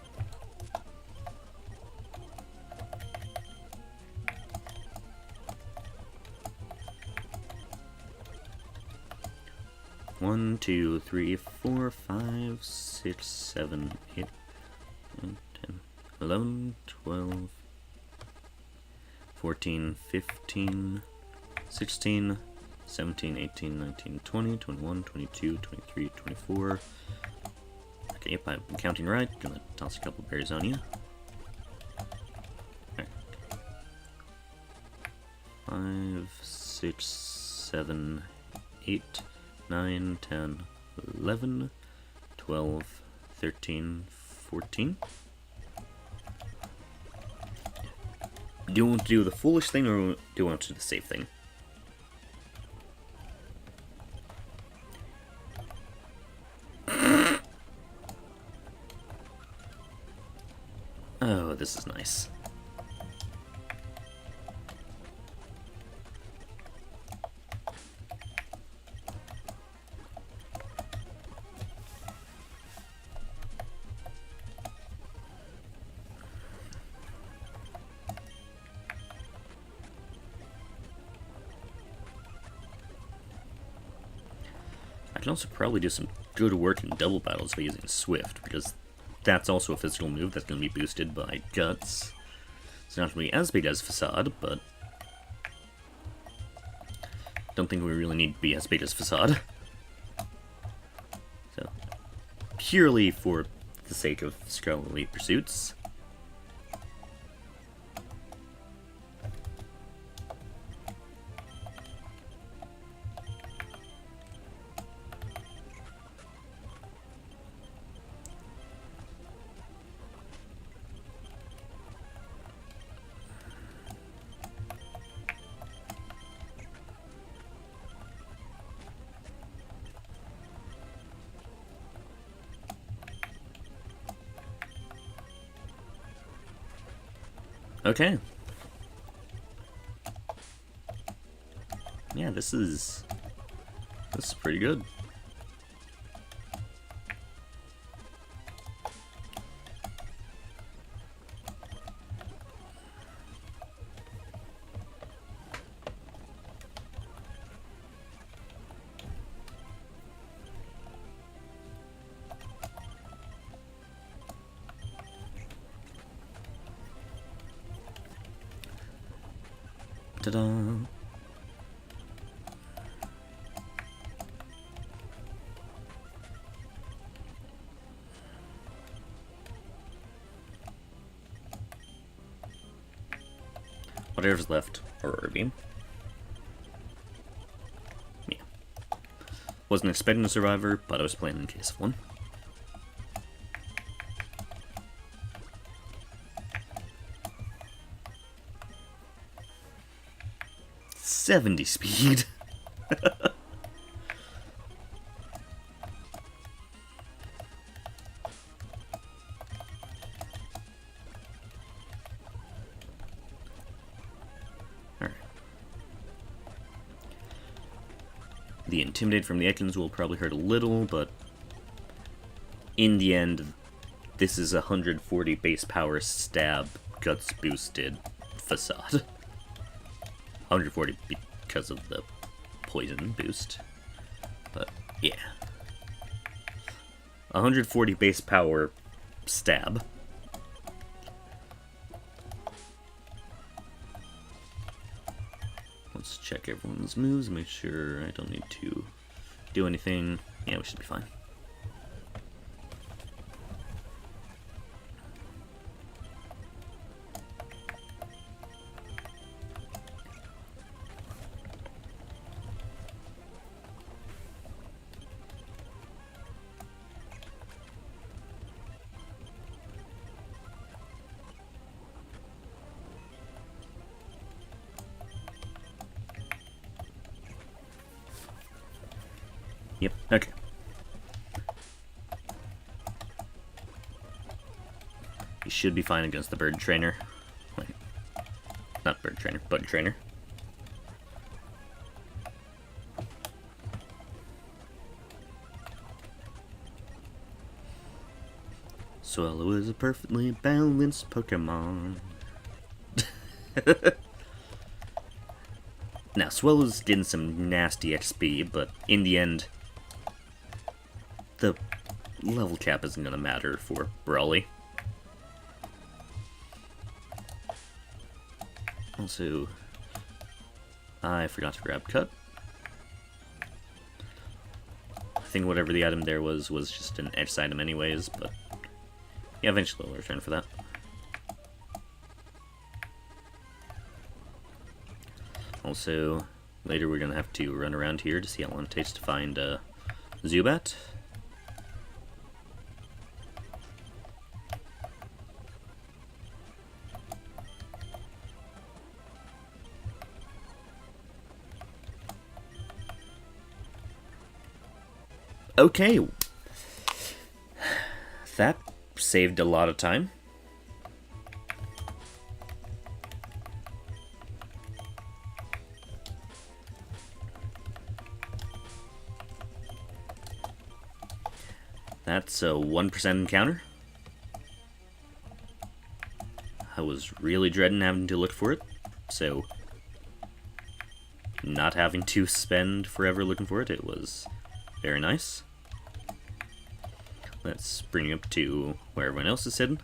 One, 2, 3, 4, 5, 6, 7, 8, 9, 10, 11, 12, 14, 15, 16, 17, 18, 19, 20, 21, 22, 23, 24. Okay, if I'm counting right, gonna toss a couple berries on you. Okay. 5, 6, 7, 8, 9, 10, 11, 12, 13, 14. Do you want to do the foolish thing or do you want to do the safe thing? Oh, this is nice. I can also probably do some good work in double battles by using Swift, because that's also a physical move that's going to be boosted by Guts. It's not going to be as big as Facade, but don't think we really need to be as big as Facade. So, purely for the sake of scholarly pursuits. Okay. Yeah, this is pretty good. Ta-da! Whatever's left, Aurora Beam. Yeah. Wasn't expecting a survivor, but I was playing in case of one. .70 speed. The Intimidate from the Ekans will probably hurt a little, but in the end, this is 140 base power stab guts boosted facade. 140 because of the poison boost, but yeah. 140 base power stab. Let's check everyone's moves, make sure I don't need to do anything. Yeah, we should be fine. Yep, okay. You should be fine against the bird trainer. Wait. Not bird trainer, bug trainer. Swallow is a perfectly balanced Pokemon. Now, Swallow's getting some nasty XP, but in the end, the level cap isn't going to matter for Brawly. Also, I forgot to grab Cut. I think whatever the item there was just an X item anyways, but yeah, eventually I'll return for that. Also, later we're going to have to run around here to see how long it takes to find Zubat. Okay, that saved a lot of time. That's a 1% encounter. I was really dreading having to look for it, so not having to spend forever looking for it, it was very nice. Let's bring you up to where everyone else is hidden.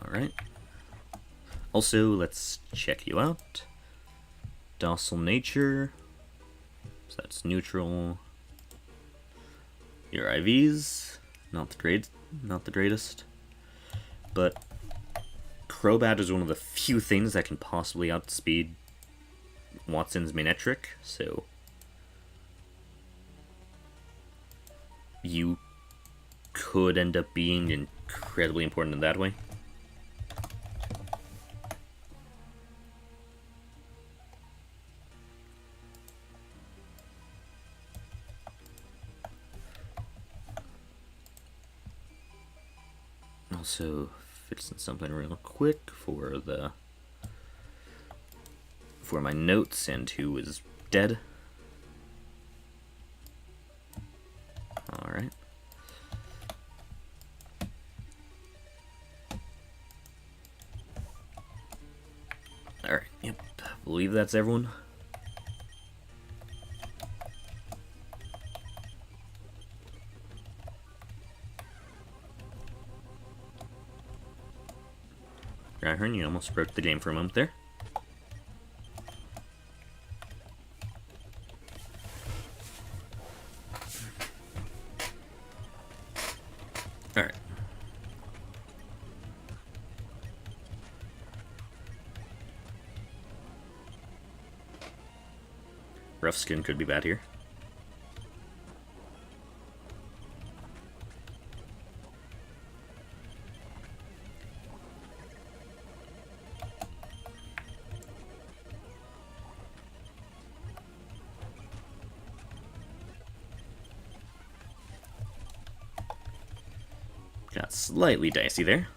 Alright. Also, let's check you out. Docile nature. So that's neutral. Your IVs, not the greatest. But Crobat is one of the few things that can possibly outspeed Watson's Manectric, so you could end up being incredibly important in that way. Also fixing something real quick for my notes and who is dead. Alright. Alright, yep. I believe that's everyone. Rhyhorn, you almost broke the game for a moment there. Alright. Rough Skin could be bad here. Got slightly dicey there.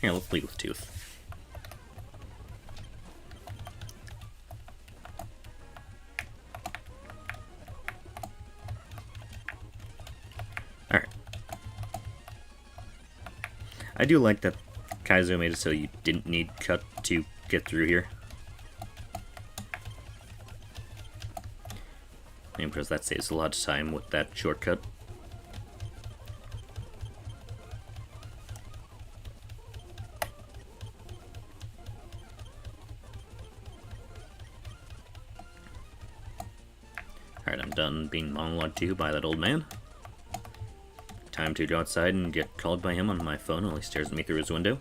Here, let's lead with Tooth. Alright. I do like that Kaizo made it so you didn't need cut to get through here. Maybe because that saves a lot of time with that shortcut. Alright, I'm done being monologued to by that old man. Time to go outside and get called by him on my phone while he stares at me through his window.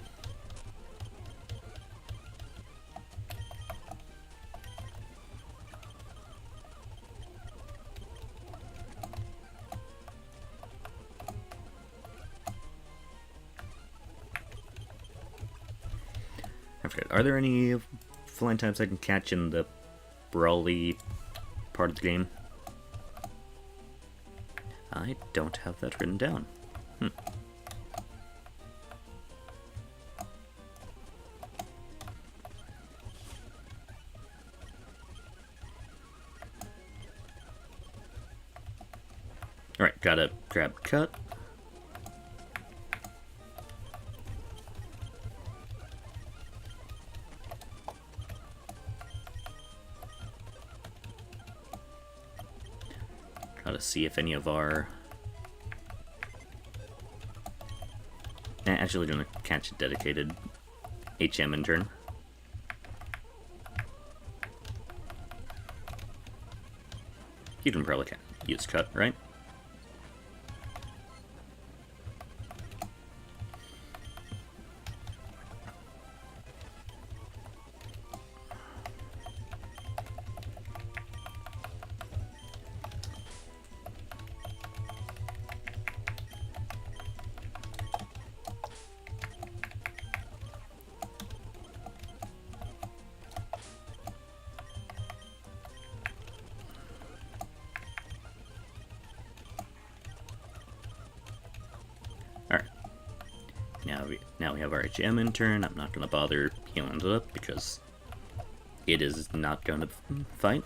I forget, are there any flying types I can catch in the brawly part of the game? I don't have that written down. Alright, gotta grab cut. Gotta see if any of our... Actually gonna catch a dedicated HM intern. You can probably use cut, right? Now we have our HM intern. I'm not going to bother healing it up because it is not going to fight.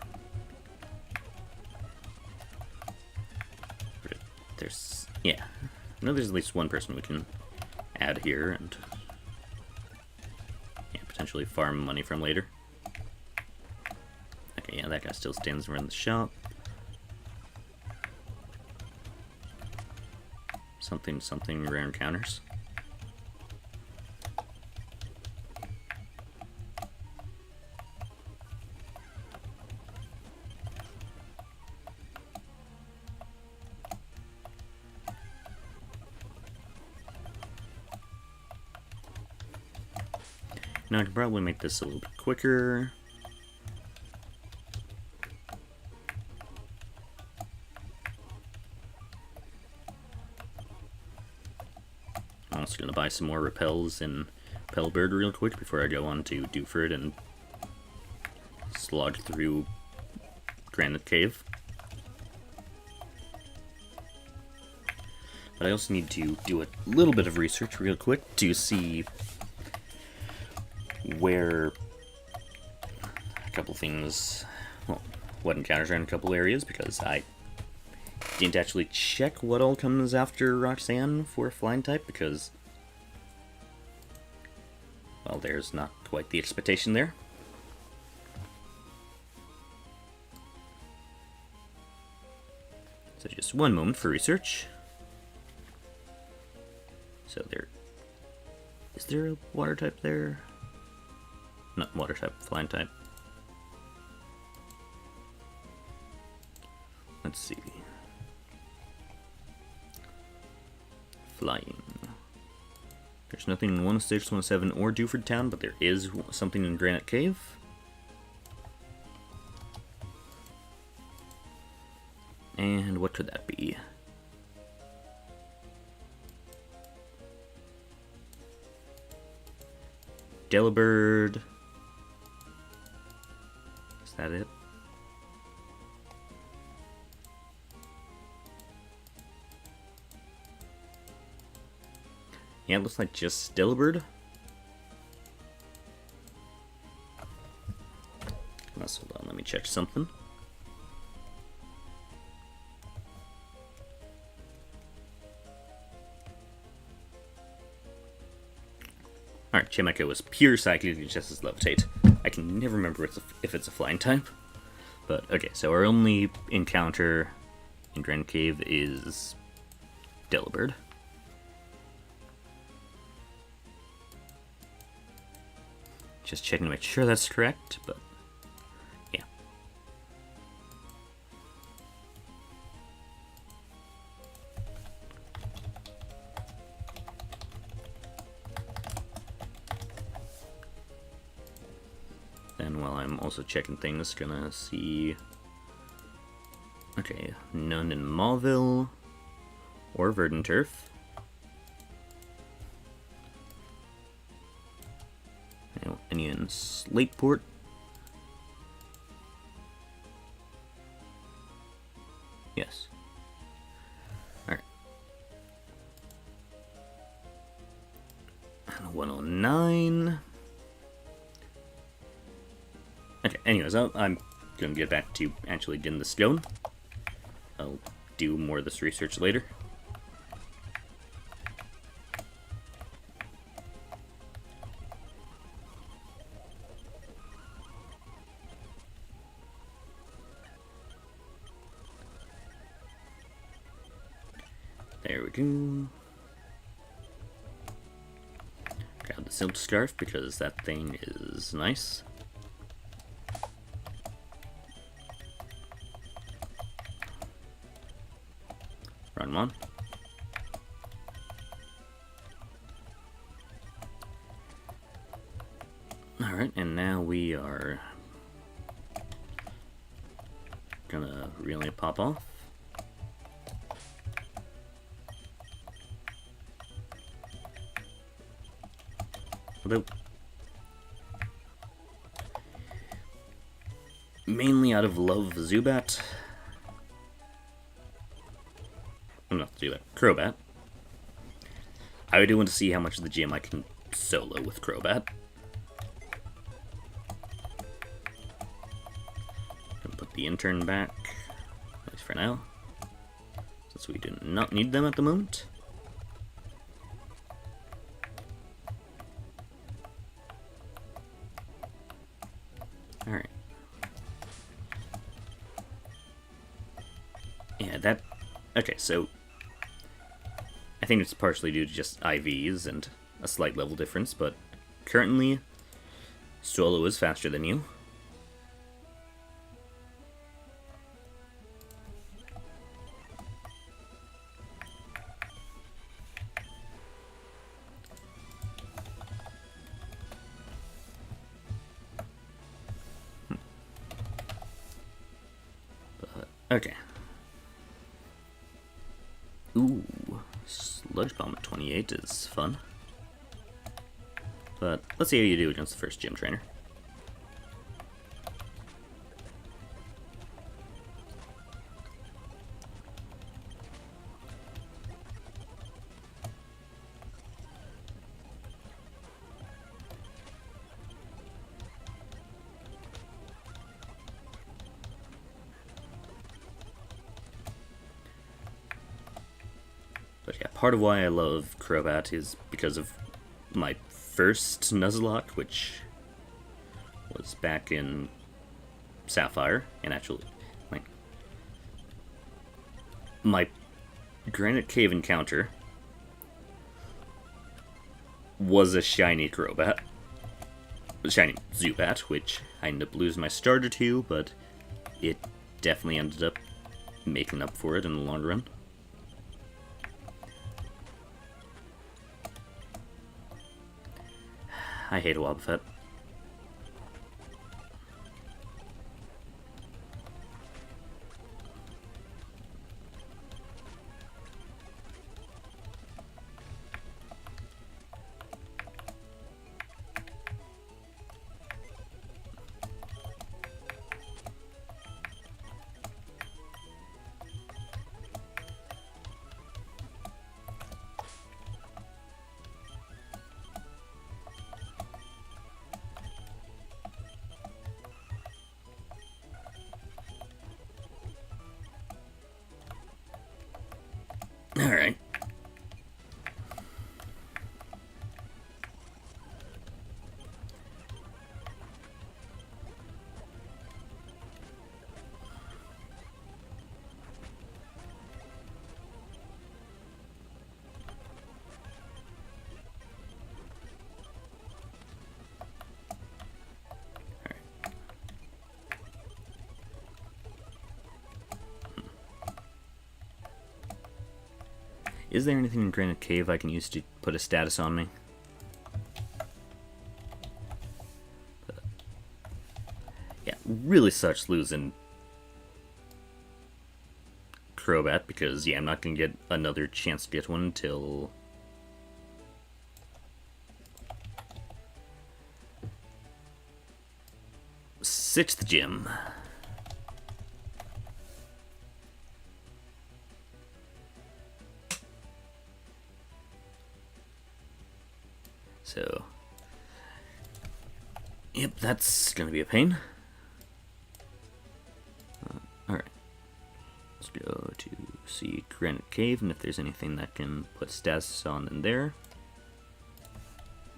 There's, yeah. I know there's at least one person we can add here and potentially farm money from later. Okay, yeah, that guy still stands around the shop. Something rare encounters. Now I can probably make this a little bit quicker. I'm also going to buy some more repels in Pellbird real quick before I go on to Dewford and slog through Granite Cave. But I also need to do a little bit of research real quick to see where a couple things, well, what encounters are in a couple areas, because I didn't actually check what all comes after Roxanne for flying type, because, well, there's not quite the expectation there. So just one moment for research. So is there a water type there? Not water type, flying type. Let's see. Flying. There's nothing in 106, 107, or Dewford Town, but there is something in Granite Cave. And what could that be? Delibird. Is that it? Yeah, it looks like just Delibird. Let's hold on, let me check something. Alright, Chimecho is pure Psychic, just as Levitate. I can never remember if it's a flying type. But, okay, so our only encounter in Grand Cave is Delibird. Just checking to make sure that's correct, but yeah. Then while I'm also checking things, gonna see... Okay, none in Mauville or Verdanturf. Any in Slateport? Yes. Alright. And 109. Okay, anyways, I'm gonna get back to actually getting the stone. I'll do more of this research later. There we go. Grab the silk scarf because that thing is nice. Run one. Alright, and now we are gonna really pop off. Although, mainly out of love of Zubat. Not Zubat, Crobat. I do want to see how much of the gym I can solo with Crobat. Gonna put the intern back, at least for now, since we do not need them at the moment. Alright. Yeah, that... Okay, so... I think it's partially due to just IVs and a slight level difference, but currently, Solo is faster than you. Okay. Ooh, Sludge Bomb at 28 is fun. But let's see how you do against the first gym trainer. But yeah, part of why I love Crobat is because of my first Nuzlocke, which was back in Sapphire, and actually, like, my Granite Cave encounter was a shiny Crobat. A shiny Zubat, which I ended up losing my starter to, but it definitely ended up making up for it in the long run. I hate a Wobbuffet. Alright. Is there anything in Granite Cave I can use to put a status on me? Yeah, really sucks losing Crobat because, yeah, I'm not going to get another chance to get one until... Sixth gym. So, yep, that's gonna be a pain. Alright, let's go to see Granite Cave, and if there's anything that can put status on in there.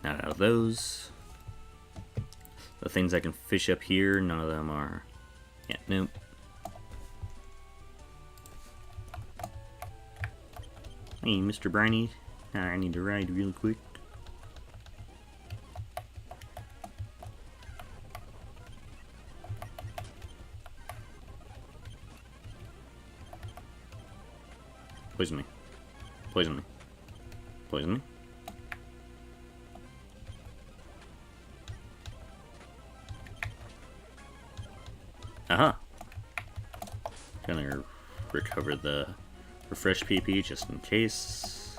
Not out of those. The things I can fish up here, none of them are... Yeah, nope. Hey, Mr. Briny, I need to ride real quick. Poison me. Poison me. Poison me. Aha! Gonna recover the refresh PP just in case.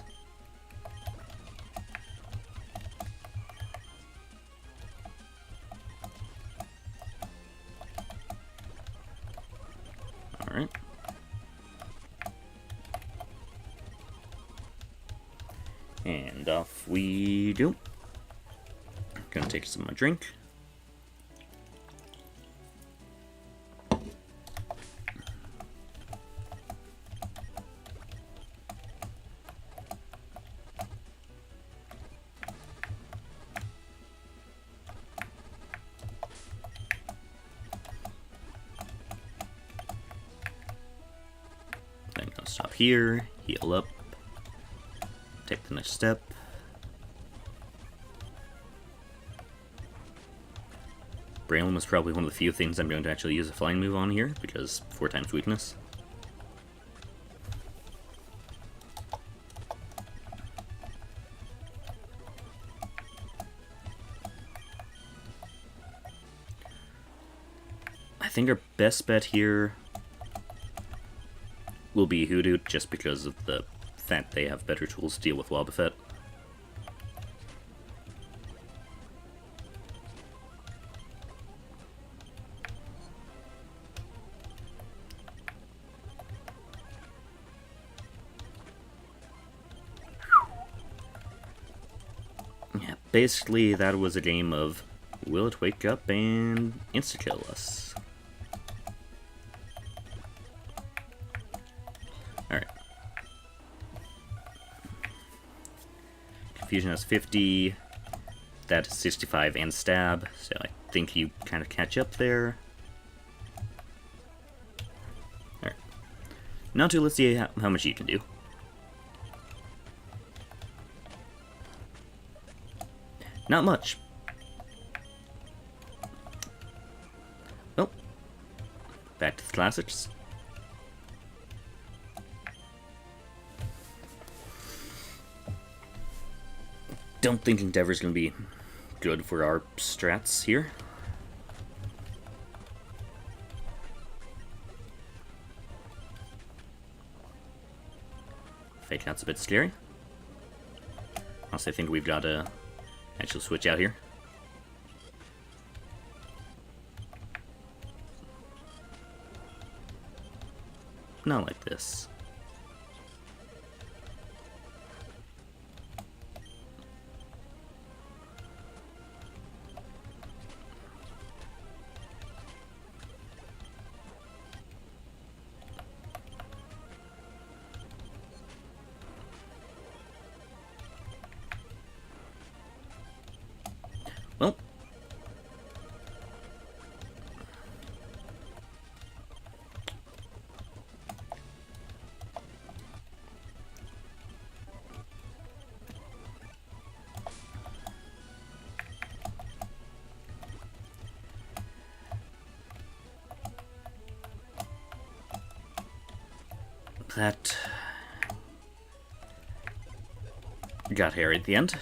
Alright. And off we go. Gonna take some of my drink. Then gonna stop here, heal up. Take the next step. Braylon was probably one of the few things I'm going to actually use a flying move on here, because 4 times weakness. I think our best bet here will be Hoodoo, just because of the fact they have better tools to deal with Wobbuffet. Yeah, basically that was a game of will it wake up and insta-kill us? Alright. Confusion has 50, that is 65 and stab, so I think you kind of catch up there. Alright. Now to let's see how much you can do. Not much. Well, back to the classics. Don't think Endeavor's going to be good for our strats here. Fake Out's a bit scary. Also, I think we've got to actually switch out here. Not like this. Well, that got Harry at the end.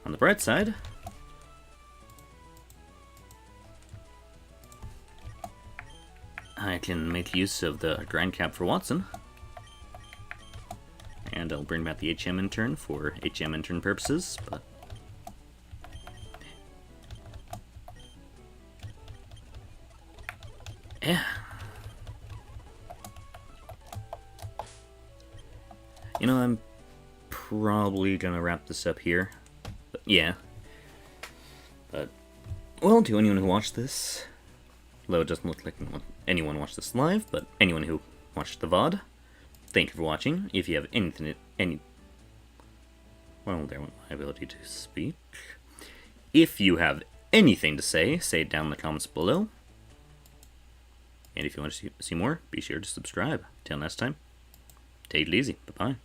On the bright side, I can make use of the grind cap for Watson, and I'll bring back the HM intern for HM intern purposes, but yeah. You know, I'm probably gonna wrap this up here. But, yeah. But, well, to anyone who watched this, though it doesn't look like anyone watched this live, but anyone who watched the VOD, thank you for watching. If you have anything, well, there went my ability to speak. If you have anything to say it down in the comments below. And if you want to see more, be sure to subscribe. Till next time, take it easy. Bye-bye.